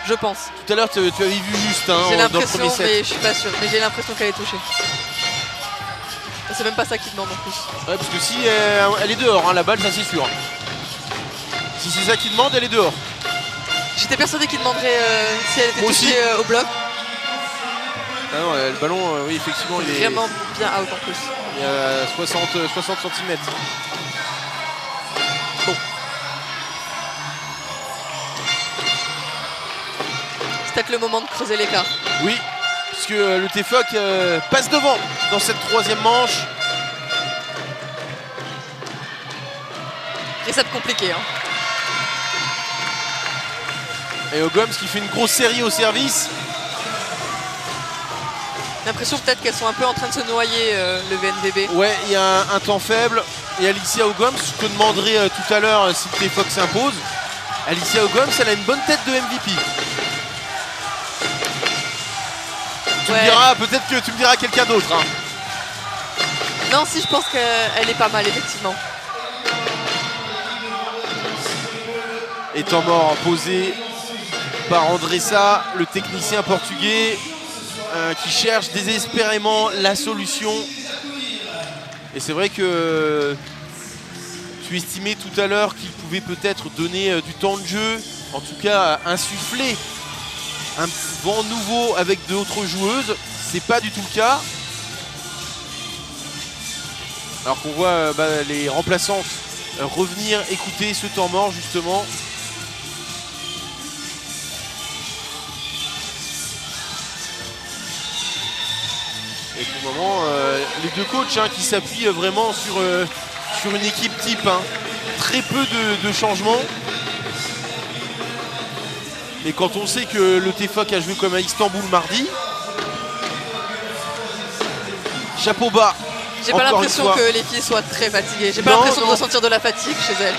Je pense.
Tout à l'heure, tu avais vu juste hein, dans le premier set.
Mais je suis pas sûr. Mais j'ai l'impression qu'elle est touchée. C'est même pas ça qu'il demande en plus.
Ouais, parce que si elle est dehors, hein, la balle, ça c'est sûr. Si c'est ça qu'il demande, elle est dehors.
J'étais persuadé qu'il demanderait si elle était touchée au bloc.
Ah non, le ballon, oui, effectivement, il est
vraiment bien out en plus.
Il y a 60 cm. Bon.
C'est peut-être le moment de creuser l'écart.
Oui, puisque le TFOC passe devant dans cette troisième manche.
Et ça peut compliquer. Hein.
Et Gomes qui fait une grosse série au service.
J'ai l'impression peut-être qu'elles sont un peu en train de se noyer, le VNVB.
Ouais, il y a un temps faible. Et Alicia Gomes, je te demanderai tout à l'heure si le TFOC s'impose. Alicia Gomes, elle a une bonne tête de MVP. Tu me diras, peut-être que tu me diras quelqu'un d'autre. Hein.
Non, si, je pense qu'elle est pas mal, effectivement.
Et temps mort posé par Andressa, le technicien portugais. Qui cherche désespérément la solution. Et c'est vrai que tu estimais tout à l'heure qu'il pouvait peut-être donner du temps de jeu, en tout cas insuffler un vent nouveau avec d'autres joueuses. C'est pas du tout le cas. Alors qu'on voit les remplaçantes revenir écouter ce temps mort justement. Et pour le moment, les deux coachs hein, qui s'appuient vraiment sur une équipe type. Hein. Très peu de changements. Et quand on sait que le TFOC a joué comme à Istanbul mardi, chapeau bas.
J'ai pas l'impression que les filles soient très fatiguées. J'ai pas l'impression de ressentir de la fatigue chez elles.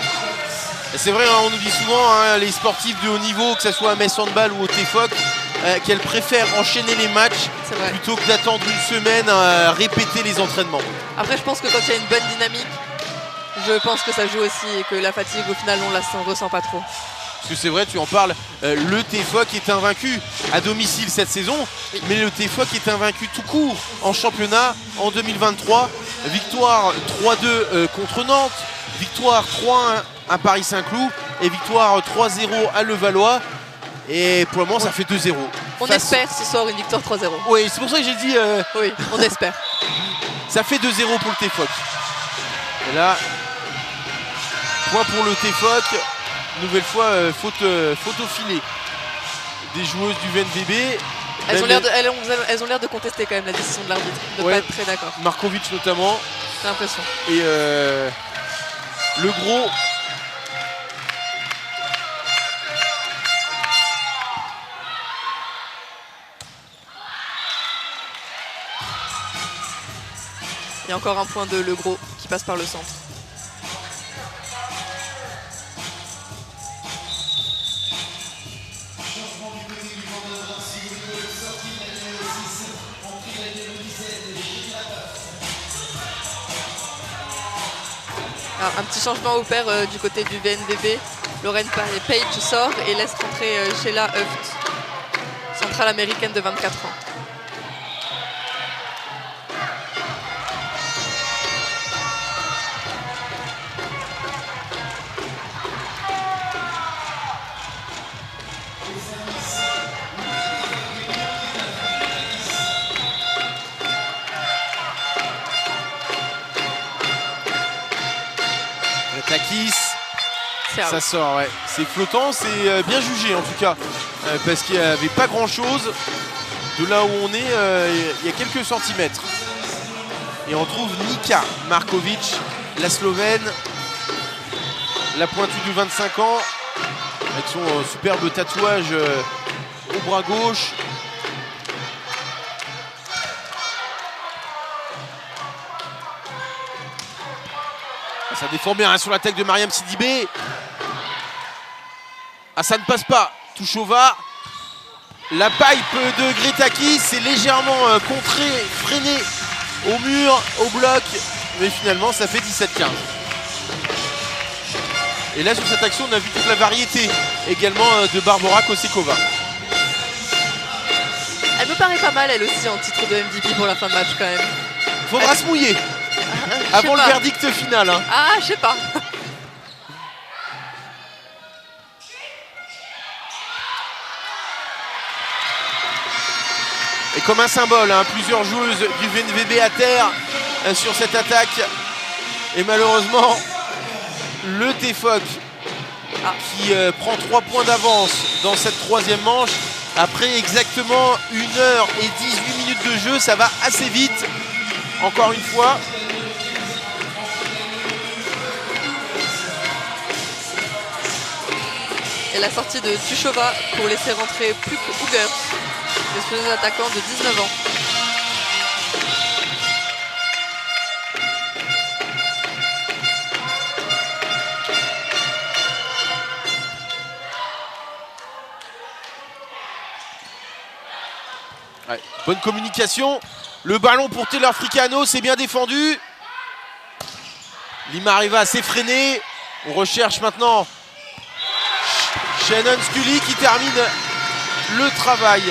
C'est vrai, hein, on nous dit souvent, hein, les sportifs de haut niveau, que ce soit à Metz Handball ou au TFOC, qu'elles préfèrent enchaîner les matchs plutôt que d'attendre une semaine à répéter les entraînements.
Après, je pense que quand il y a une bonne dynamique, je pense que ça joue aussi et que la fatigue, au final, on la ressent pas trop.
Parce que c'est vrai, tu en parles, le TFOC est invaincu à domicile cette saison, mais le TFOC est invaincu tout court en championnat en 2023. Victoire 3-2 contre Nantes, victoire 3-1 à Paris-Saint-Cloud et victoire 3-0 à Levallois. Et pour le moment, ça fait 2-0.
On espère ce soir une victoire 3-0.
Oui, c'est pour ça que j'ai dit...
Oui, on espère.
Ça fait 2-0 pour le TFOC. Et là, point pour le TFOC. Nouvelle fois, faute au filet des joueuses du VNVB.
Elles ont l'air de contester quand même la décision de l'arbitre, de ne pas être très d'accord.
Markovic notamment.
J'ai l'impression.
Et le gros.
Il y a encore un point de Le Gros qui passe par le centre. Alors, un petit changement opère du côté du VNVB. Lorraine Page sort et laisse rentrer Sheila Huft, centrale américaine de 24 ans.
Takis, ça sort, ouais. C'est flottant, c'est bien jugé en tout cas, parce qu'il n'y avait pas grand chose de là où on est, il y a quelques centimètres. Et on trouve Nika Markovic, la Slovène, la pointue de 25 ans, avec son superbe tatouage au bras gauche. Ça défend bien hein, sur l'attaque de Mariam Sidibé. Ah, ça ne passe pas. Touche au va. La pipe de Gretakis est légèrement contrée, freinée au mur, au bloc. Mais finalement, ça fait 17-15. Et là, sur cette action, on a vu toute la variété également de Barbora Kosekova.
Elle me paraît pas mal, elle aussi, en titre de MVP pour la fin de match quand même.
Faudra se mouiller. Avant le verdict final. Hein.
Ah, je sais pas.
Et comme un symbole, hein, plusieurs joueuses du VNVB à terre sur cette attaque. Et malheureusement, le TFOC qui prend 3 points d'avance dans cette troisième manche. Après exactement 1h18 de jeu, ça va assez vite. Encore une fois.
Et la sortie de Tuchova pour laisser rentrer Puk Ugers, le attaquant de 19 ans.
Ouais, bonne communication. Le ballon pour Taylor Fricano, c'est bien défendu. Lima arriva à s'effréner. On recherche maintenant Shannon Scully qui termine le travail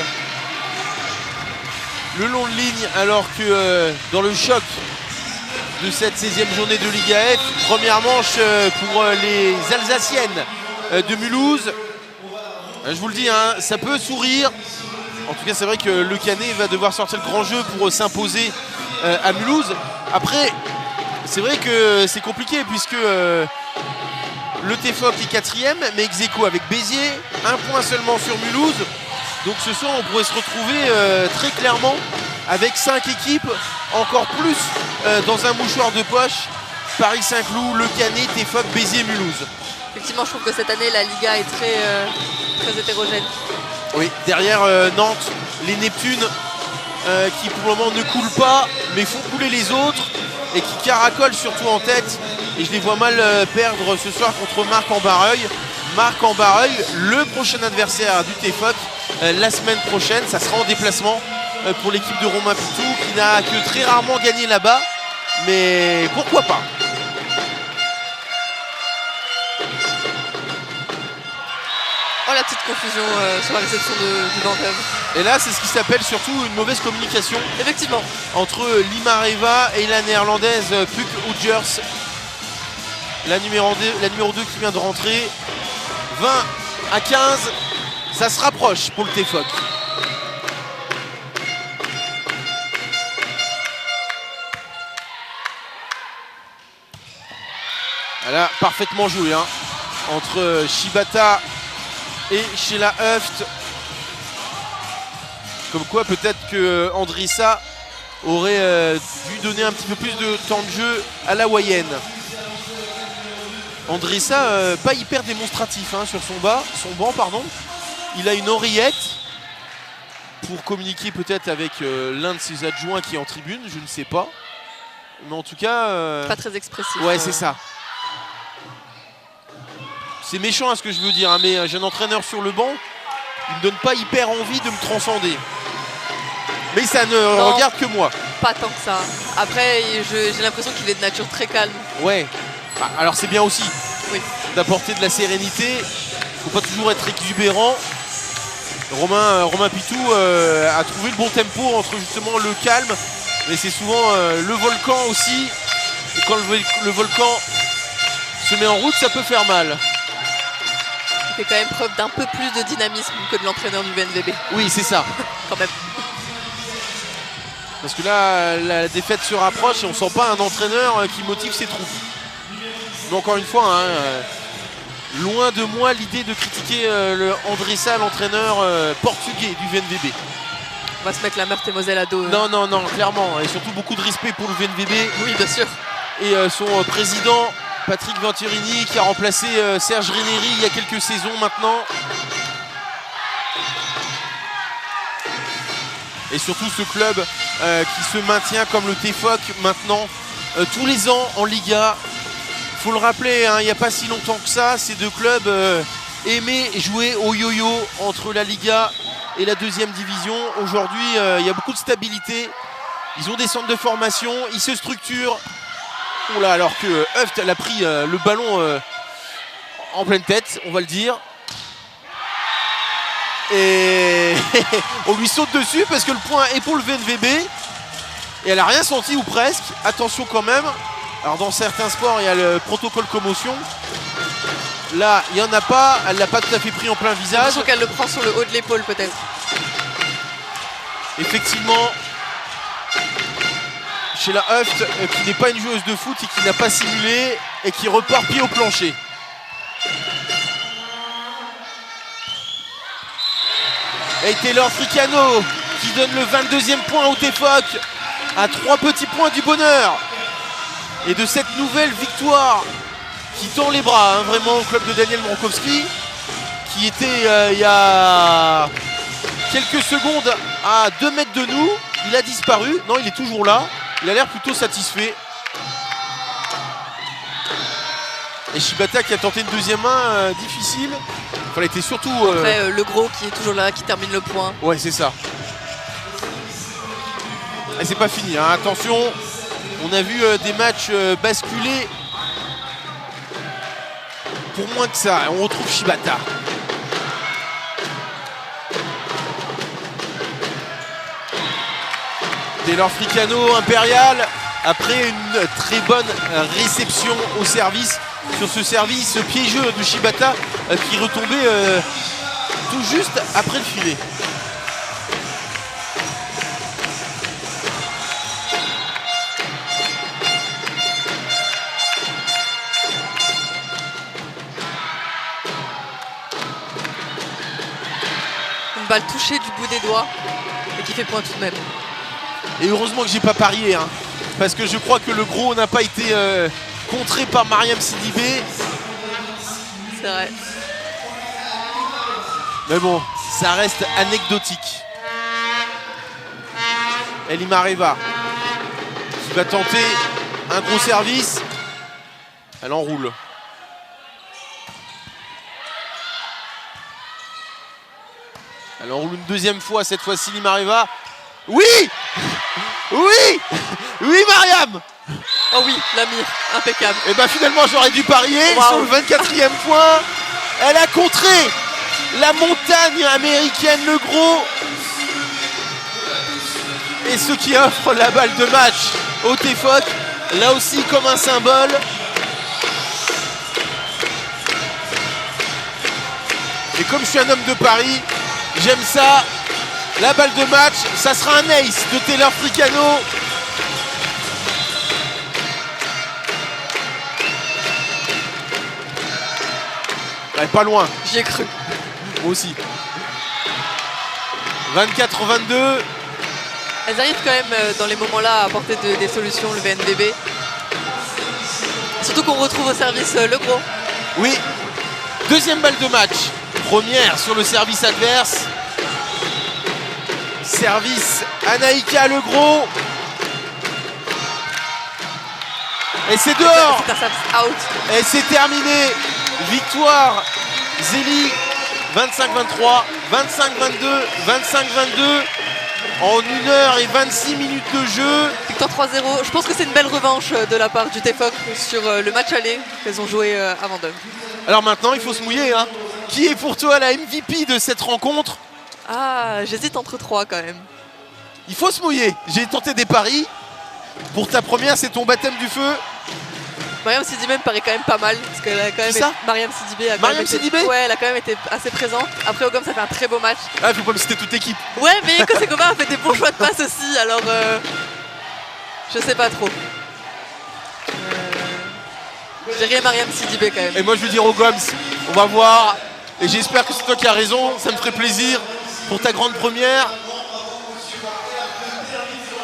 le long de ligne, alors que dans le choc de cette 16e journée de Liga F, première manche pour les Alsaciennes de Mulhouse. Je vous le dis, hein, ça peut sourire. En tout cas, c'est vrai que Le Canet va devoir sortir le grand jeu pour s'imposer à Mulhouse. Après, c'est vrai que c'est compliqué puisque le TFOC est 4e, mais ex-aequo avec Béziers, 1 point seulement sur Mulhouse. Donc ce soir, on pourrait se retrouver très clairement avec 5 équipes, encore plus dans un mouchoir de poche. Paris-Saint-Cloud, Le Canet, TFOC, Béziers, Mulhouse.
Effectivement, je trouve que cette année, la Liga est très hétérogène.
Oui, derrière Nantes, les Neptunes qui pour le moment ne coulent pas, mais font couler les autres et qui caracolent surtout en tête Et je les vois mal perdre ce soir contre Marc Ambareuil. Marc Ambareuil, le prochain adversaire du TFOC la semaine prochaine. Ça sera en déplacement pour l'équipe de Romain Pitou qui n'a que très rarement gagné là-bas. Mais pourquoi pas?
Oh, la petite confusion sur la réception du Vantheuve.
Et là, c'est ce qui s'appelle surtout une mauvaise communication.
Effectivement.
Entre Limareva et la néerlandaise Puk Hoedjers. La numéro 2 qui vient de rentrer. 20-15. Ça se rapproche pour le TFOC. Là, parfaitement joué hein, entre Shibata et Sheila Huft. Comme quoi peut-être que Andrissa aurait dû donner un petit peu plus de temps de jeu à la Hawaïenne. Andrissa pas hyper démonstratif hein, sur son banc pardon. Il a une oreillette pour communiquer peut-être avec l'un de ses adjoints qui est en tribune, je ne sais pas. Mais en tout cas...
Pas très expressif.
Ouais c'est ça. C'est méchant à ce que je veux dire, hein, mais j'ai un entraîneur sur le banc, il ne me donne pas hyper envie de me transcender. Mais ça ne regarde que moi.
Pas tant que ça. Après, j'ai l'impression qu'il est de nature très calme.
Ouais, alors c'est bien aussi
oui.
D'apporter de la sérénité. Il ne faut pas toujours être exubérant. Romain Pitou a trouvé le bon tempo entre justement le calme, mais c'est souvent le volcan aussi. Et quand le volcan se met en route, ça peut faire mal.
Il fait quand même preuve d'un peu plus de dynamisme que de l'entraîneur du VNVB.
Oui, c'est ça.
Quand même.
Parce que là, la défaite se rapproche et on ne sent pas un entraîneur qui motive ses troupes. Mais encore une fois, hein, loin de moi l'idée de critiquer Andrissa, l'entraîneur portugais du VNVB.
On va se mettre la Meurthe-et-Moselle à dos.
Non, clairement. Et surtout beaucoup de respect pour le VNVB.
Oui, bien sûr.
Et son président, Patrick Venturini, qui a remplacé Serge Rinieri il y a quelques saisons maintenant. Et surtout ce club qui se maintient comme le TFOC maintenant tous les ans en Liga. Il faut le rappeler, hein, il n'y a pas si longtemps que ça, ces deux clubs aimaient jouer au yo-yo entre la Liga et la deuxième division. Aujourd'hui, il y a beaucoup de stabilité. Ils ont des centres de formation, ils se structurent. Oula, alors que Huft elle a pris le ballon en pleine tête, on va le dire. Et on lui saute dessus parce que le point est pour le VNVB. Et elle n'a rien senti ou presque. Attention quand même. Alors dans certains sports, il y a le protocole commotion. Là, il n'y en a pas. Elle ne l'a pas tout à fait pris en plein visage.
J'ai l'impression qu'elle le prend sur le haut de l'épaule peut-être.
Effectivement. Sheila Huft, qui n'est pas une joueuse de foot et qui n'a pas simulé et qui repart pied au plancher. Et Taylor Fricano qui donne le 22e point au TFOC à 3 petits points du bonheur. Et de cette nouvelle victoire qui tend les bras hein, vraiment au club de Daniel Bronkowski, qui était il y a quelques secondes à 2 mètres de nous. Il a disparu. Non, il est toujours là. Il a l'air plutôt satisfait. Et Shibata qui a tenté une deuxième main difficile. Enfin, elle était surtout...
Après, le gros qui est toujours là, qui termine le point.
Ouais, c'est ça. Et c'est pas fini, hein. Attention. On a vu des matchs basculer pour moins que ça. On retrouve Shibata. Taylor Fricano, Impérial, après une très bonne réception au service. Sur ce service piégeux de Shibata qui retombait tout juste après le filet.
Une balle touchée du bout des doigts et qui fait point tout de même.
Et heureusement que j'ai pas parié, hein, parce que je crois que le gros n'a pas été contré par Mariam Sidibé.
C'est vrai.
Mais bon, ça reste anecdotique. Limareva qui va tenter un gros service. Elle enroule. Elle enroule une deuxième fois, cette fois-ci Limareva. Oui! Oui! Oui, Mariam!
Oh oui, la mire, impeccable.
Et bah finalement j'aurais dû parier sur le 24e point. Elle a contré la montagne américaine, le gros. Et ce qui offre la balle de match au TFOC, là aussi comme un symbole. Et comme je suis un homme de Paris, j'aime ça. La balle de match, ça sera un ace de Taylor Fricano. Elle est pas loin.
J'y ai cru.
Moi aussi. 24-22.
Elles arrivent quand même dans les moments-là à apporter des solutions, le VNDB. Surtout qu'on retrouve au service le gros.
Oui. Deuxième balle de match. Première sur le service adverse. Service Anaïka le gros. Et c'est dehors.
C'est un service out.
Et c'est terminé. Victoire Zélie 25-23, 25-22, 25-22 en 1h26 de jeu.
Victoire 3-0. Je pense que c'est une belle revanche de la part du TFOC sur le match aller qu'elles ont joué avant d'eux.
Alors maintenant il faut se mouiller. Hein. Qui est pour toi la MVP de cette rencontre?
Ah, j'hésite entre 3 quand même.
Il faut se mouiller. J'ai tenté des paris. Pour ta première, c'est ton baptême du feu.
Mariam Sidibé me paraît quand même pas mal. Parce qu'elle a quand même
ça
Mariam Sidibé a quand
Mariam
même été...
Sidibé
Ouais, elle a quand même été assez présente. Après, Ogom, ça fait un très beau match.
Ah, faut pas me citer toute l'équipe.
Ouais, mais Kosekova a fait des bons choix de passe aussi. Alors, je sais pas trop. Je dirais Mariam Sidibé quand même.
Et moi, je veux dire au Goms, on va voir. Et j'espère que c'est toi qui as raison. Ça me ferait plaisir pour ta grande première.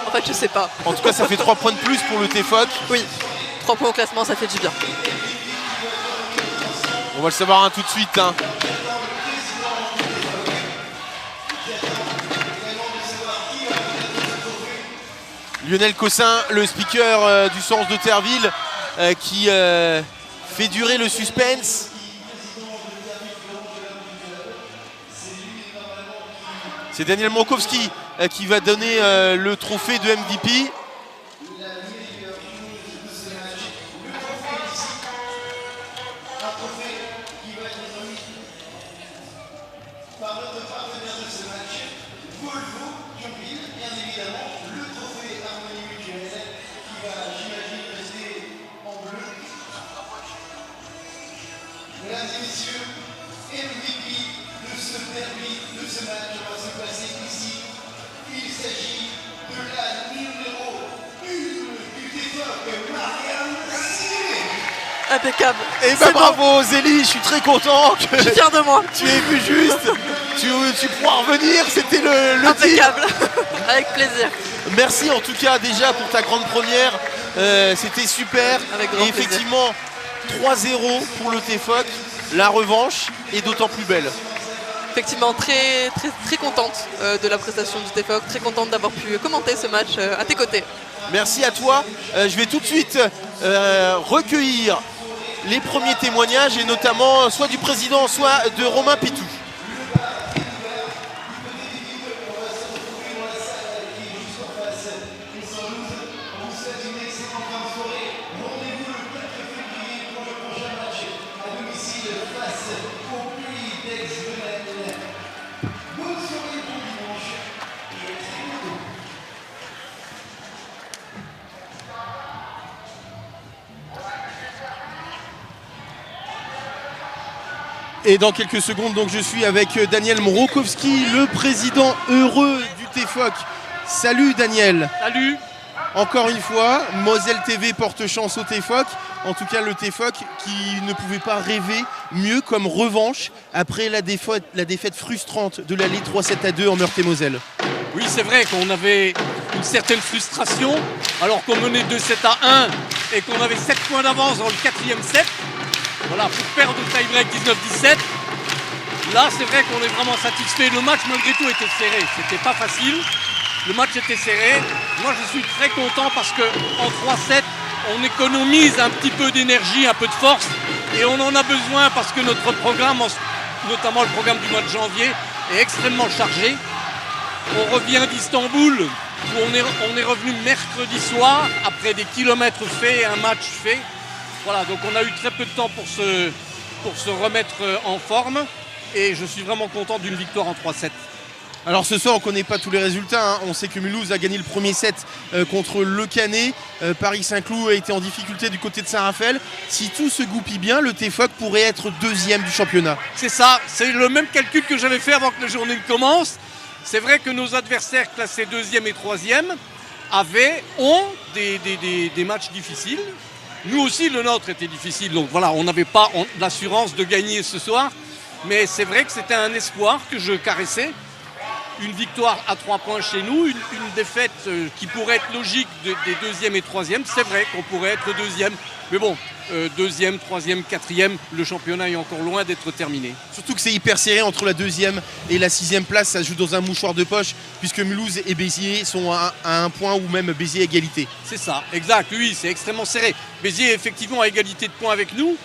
En fait, je sais pas.
En tout cas, ça fait 3 points de plus pour le TFOC.
Oui, 3 points au classement, ça fait du bien.
On va le savoir tout de suite. Hein. Lionel Cossin, le speaker du Sens de Terreville, qui fait durer le suspense. C'est Daniel Mrokowski qui va donner le trophée de MVP.
Impeccable.
Et bah bravo Zélie, je suis très content que
je suis fier de moi.
Tu aies vu juste. tu pourras revenir, c'était le
impeccable. Avec plaisir.
Merci en tout cas déjà pour ta grande première. C'était super.
Avec grand
et effectivement 3-0 pour le TFOC. La revanche est d'autant plus belle.
Effectivement, très, très, très contente de la prestation du TFOC, très contente d'avoir pu commenter ce match à tes côtés.
Merci à toi. Je vais tout de suite recueillir les premiers témoignages et notamment soit du président, soit de Romain Pitou. Et dans quelques secondes, donc, je suis avec Daniel Mrokowski, le président heureux du TFOC. Salut Daniel.
Salut.
Encore une fois, Moselle TV porte chance au TFOC. En tout cas, le TFOC qui ne pouvait pas rêver mieux comme revanche après la défaite frustrante de l'allée 3-7-2 en Meurthe-et-Moselle.
Oui, c'est vrai qu'on avait une certaine frustration alors qu'on menait 2-7-1 et qu'on avait 7 points d'avance dans le 4e set. Voilà, pour perdre le tie-break 19-17. Là, c'est vrai qu'on est vraiment satisfait. Le match, malgré tout, était serré. C'était pas facile. Le match était serré. Moi, je suis très content parce qu'en 3-7, on économise un petit peu d'énergie, un peu de force, et on en a besoin parce que notre programme, notamment le programme du mois de janvier, est extrêmement chargé. On revient d'Istanbul, où on est revenu mercredi soir, après des kilomètres faits et un match fait. Voilà, donc on a eu très peu de temps pour se remettre en forme, et je suis vraiment content d'une victoire en 3-7.
Alors ce soir on ne connaît pas tous les résultats, hein. On sait que Mulhouse a gagné le premier set contre Le Canet. Paris Saint-Cloud a été en difficulté du côté de Saint-Raphaël. Si tout se goupille bien, le TFOC pourrait être deuxième du championnat.
C'est ça, c'est le même calcul que j'avais fait avant que la journée ne commence. C'est vrai que nos adversaires classés deuxième et troisième ont des matchs difficiles. Nous aussi le nôtre était difficile, donc voilà, on n'avait pas l'assurance de gagner ce soir. Mais c'est vrai que c'était un espoir que je caressais. Une victoire à 3 points chez nous, une défaite qui pourrait être logique des deuxième et troisième. C'est vrai qu'on pourrait être deuxième, mais bon, deuxième, troisième, quatrième, le championnat est encore loin d'être terminé.
Surtout que c'est hyper serré entre la deuxième et la sixième place, ça se joue dans un mouchoir de poche, puisque Mulhouse et Béziers sont à un point, ou même Béziers à égalité.
C'est ça, exact, oui, c'est extrêmement serré. Béziers est effectivement à égalité de points avec nous,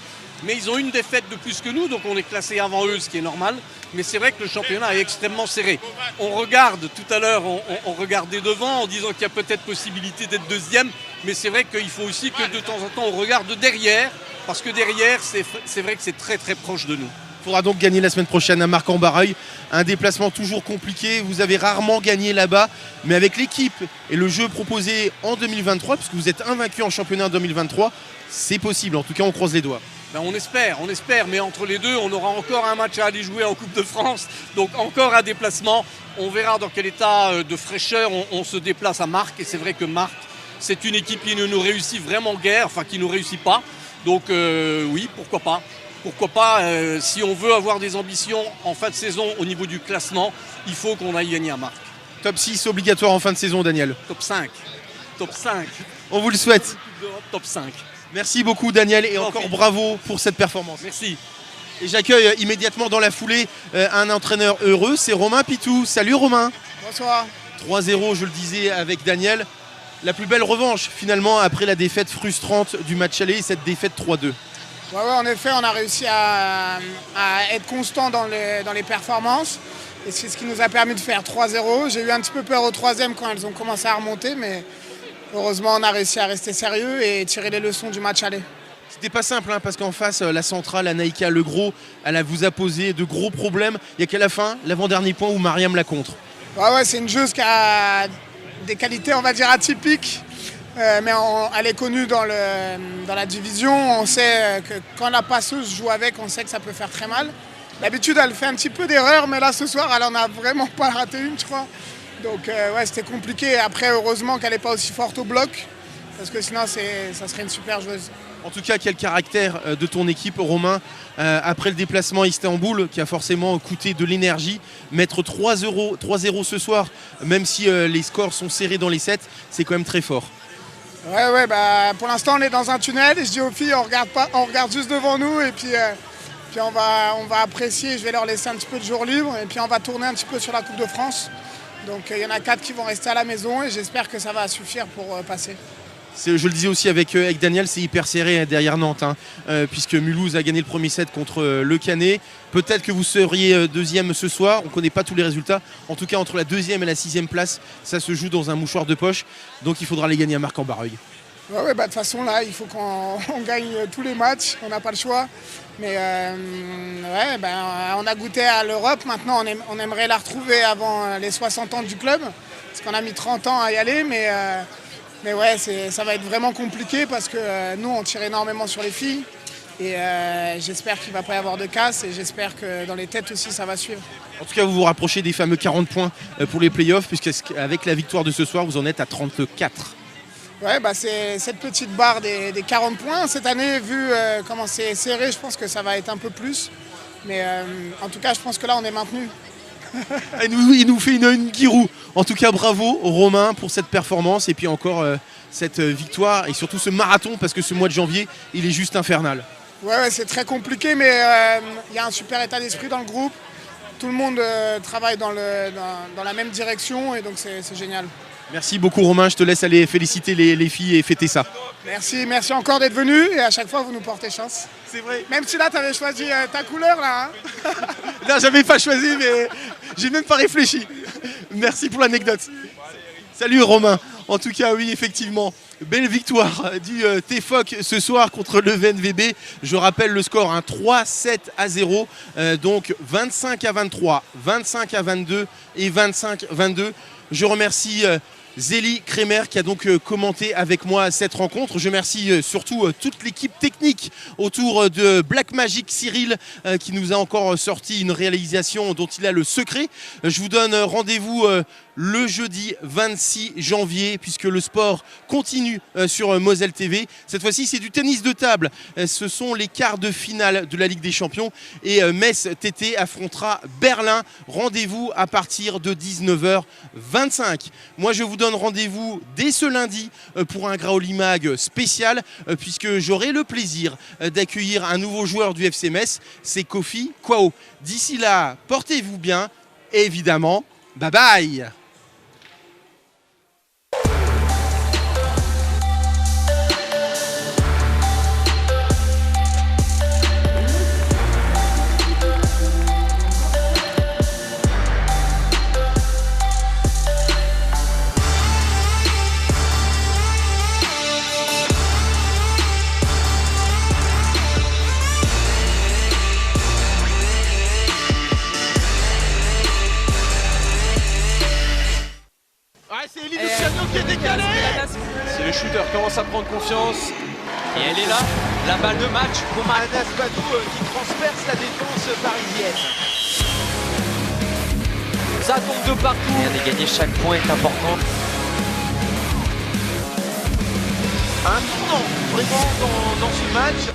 mais ils ont une défaite de plus que nous, donc on est classé avant eux, ce qui est normal. Mais c'est vrai que le championnat est extrêmement serré. On regarde, tout à l'heure, on regardait devant en disant qu'il y a peut-être possibilité d'être deuxième, mais c'est vrai qu'il faut aussi que de temps en temps on regarde derrière, parce que derrière, c'est vrai que c'est très très proche de nous.
Il faudra donc gagner la semaine prochaine à Marc-en-Barreuil. Un déplacement toujours compliqué, vous avez rarement gagné là-bas, mais avec l'équipe et le jeu proposé en 2023, puisque vous êtes invaincu en championnat en 2023, c'est possible, en tout cas on croise les doigts.
Ben on espère, mais entre les deux, on aura encore un match à aller jouer en Coupe de France, donc encore un déplacement. On verra dans quel état de fraîcheur on se déplace à Marc, et c'est vrai que Marc, c'est une équipe qui ne nous réussit vraiment guère, enfin qui ne nous réussit pas. Donc oui, pourquoi pas. Pourquoi pas, si on veut avoir des ambitions en fin de saison au niveau du classement, il faut qu'on aille gagner à Marc.
Top 6 obligatoire en fin de saison, Daniel.
Top 5.
On vous le souhaite.
Top 5.
Merci beaucoup Daniel et encore bravo pour cette performance.
Merci.
Et j'accueille immédiatement dans la foulée un entraîneur heureux, c'est Romain Pitou. Salut Romain.
Bonsoir.
3-0, je le disais avec Daniel. La plus belle revanche finalement après la défaite frustrante du match aller et cette défaite 3-2.
Ouais, en effet, on a réussi à être constant dans les performances. Et c'est ce qui nous a permis de faire 3-0. J'ai eu un petit peu peur au troisième quand elles ont commencé à remonter, mais heureusement, on a réussi à rester sérieux et tirer les leçons du match aller.
C'était pas simple parce qu'en face, la centrale, Anaïka Legros, elle vous a posé de gros problèmes. Il n'y a qu'à la fin, l'avant-dernier point où Mariam la contre.
Ouais, c'est une joueuse qui a des qualités, on va dire, atypiques. Mais elle est connue dans la division. On sait que quand la passeuse joue avec, on sait que ça peut faire très mal. D'habitude, elle fait un petit peu d'erreur, mais là, ce soir, elle en a vraiment pas raté une, je crois. Donc c'était compliqué. Après, heureusement qu'elle n'est pas aussi forte au bloc, parce que sinon ça serait une super joueuse.
En tout cas, quel caractère de ton équipe, Romain, après le déplacement à Istanbul, qui a forcément coûté de l'énergie. Mettre 3-0 ce soir, même si les scores sont serrés dans les sets, c'est quand même très fort.
Ouais, pour l'instant on est dans un tunnel et je dis aux filles on regarde juste devant nous et puis on va apprécier, je vais leur laisser un petit peu de jour libre et puis on va tourner un petit peu sur la Coupe de France. Donc il y en a 4 qui vont rester à la maison et j'espère que ça va suffire pour passer.
Je le disais aussi avec Daniel, c'est hyper serré derrière Nantes, puisque Mulhouse a gagné le premier set contre Le Canet. Peut-être que vous seriez deuxième ce soir, on ne connaît pas tous les résultats. En tout cas, entre la deuxième et la sixième place, ça se joue dans un mouchoir de poche. Donc il faudra les gagner à Marc-en-Barreuil.
De toute façon, là, il faut qu'on gagne tous les matchs, on n'a pas le choix. Mais on a goûté à l'Europe, maintenant on aimerait la retrouver avant les 60 ans du club, parce qu'on a mis 30 ans à y aller, mais ça va être vraiment compliqué parce que nous on tire énormément sur les filles et j'espère qu'il ne va pas y avoir de casse et j'espère que dans les têtes aussi ça va suivre.
En tout cas, vous vous rapprochez des fameux 40 points pour les playoffs, puisqu'avec la victoire de ce soir, vous en êtes à 34.
C'est cette petite barre des 40 points. Cette année, vu comment c'est serré, je pense que ça va être un peu plus. Mais en tout cas, je pense que là, on est maintenu.
Il nous fait une guirou. En tout cas, bravo Romain pour cette performance et puis encore cette victoire et surtout ce marathon, parce que ce mois de janvier, il est juste infernal.
Ouais, c'est très compliqué, mais il y a un super état d'esprit dans le groupe. Tout le monde travaille dans la même direction et donc c'est génial.
Merci beaucoup Romain, je te laisse aller féliciter les filles et fêter ça.
Merci encore d'être venu et à chaque fois vous nous portez chance.
C'est vrai.
Même si là tu avais choisi ta couleur là. Hein.
Non, j'avais pas choisi mais j'ai même pas réfléchi. Merci pour l'anecdote. Salut Romain. En tout cas oui effectivement, belle victoire du TFOC ce soir contre le VNVB. Je rappelle le score, 3-7-0, donc 25-23, 25-22 et 25-22. Je remercie Zélie Kremer qui a donc commenté avec moi cette rencontre. Je remercie surtout toute l'équipe technique autour de Black Magic Cyril qui nous a encore sorti une réalisation dont il a le secret. Je vous donne rendez-vous le jeudi 26 janvier puisque le sport continue sur Moselle TV. Cette fois-ci c'est du tennis de table. Ce sont les quarts de finale de la Ligue des Champions et Metz TT affrontera Berlin. Rendez-vous à partir de 19h25. Moi je vous donne rendez-vous dès ce lundi pour un Graoli Mag spécial puisque j'aurai le plaisir d'accueillir un nouveau joueur du FC Metz, c'est Kofi Kwao. D'ici là, portez-vous bien et évidemment, bye bye. C'est Elie Luciano qui est décalé.
Si le shooter commence à prendre confiance.
Et elle est là, la balle de match pour
Anas Badou qui transperce la défense parisienne.
Ça tombe de partout. Regardez, gagner chaque point est important.
Un tournant vraiment dans ce match.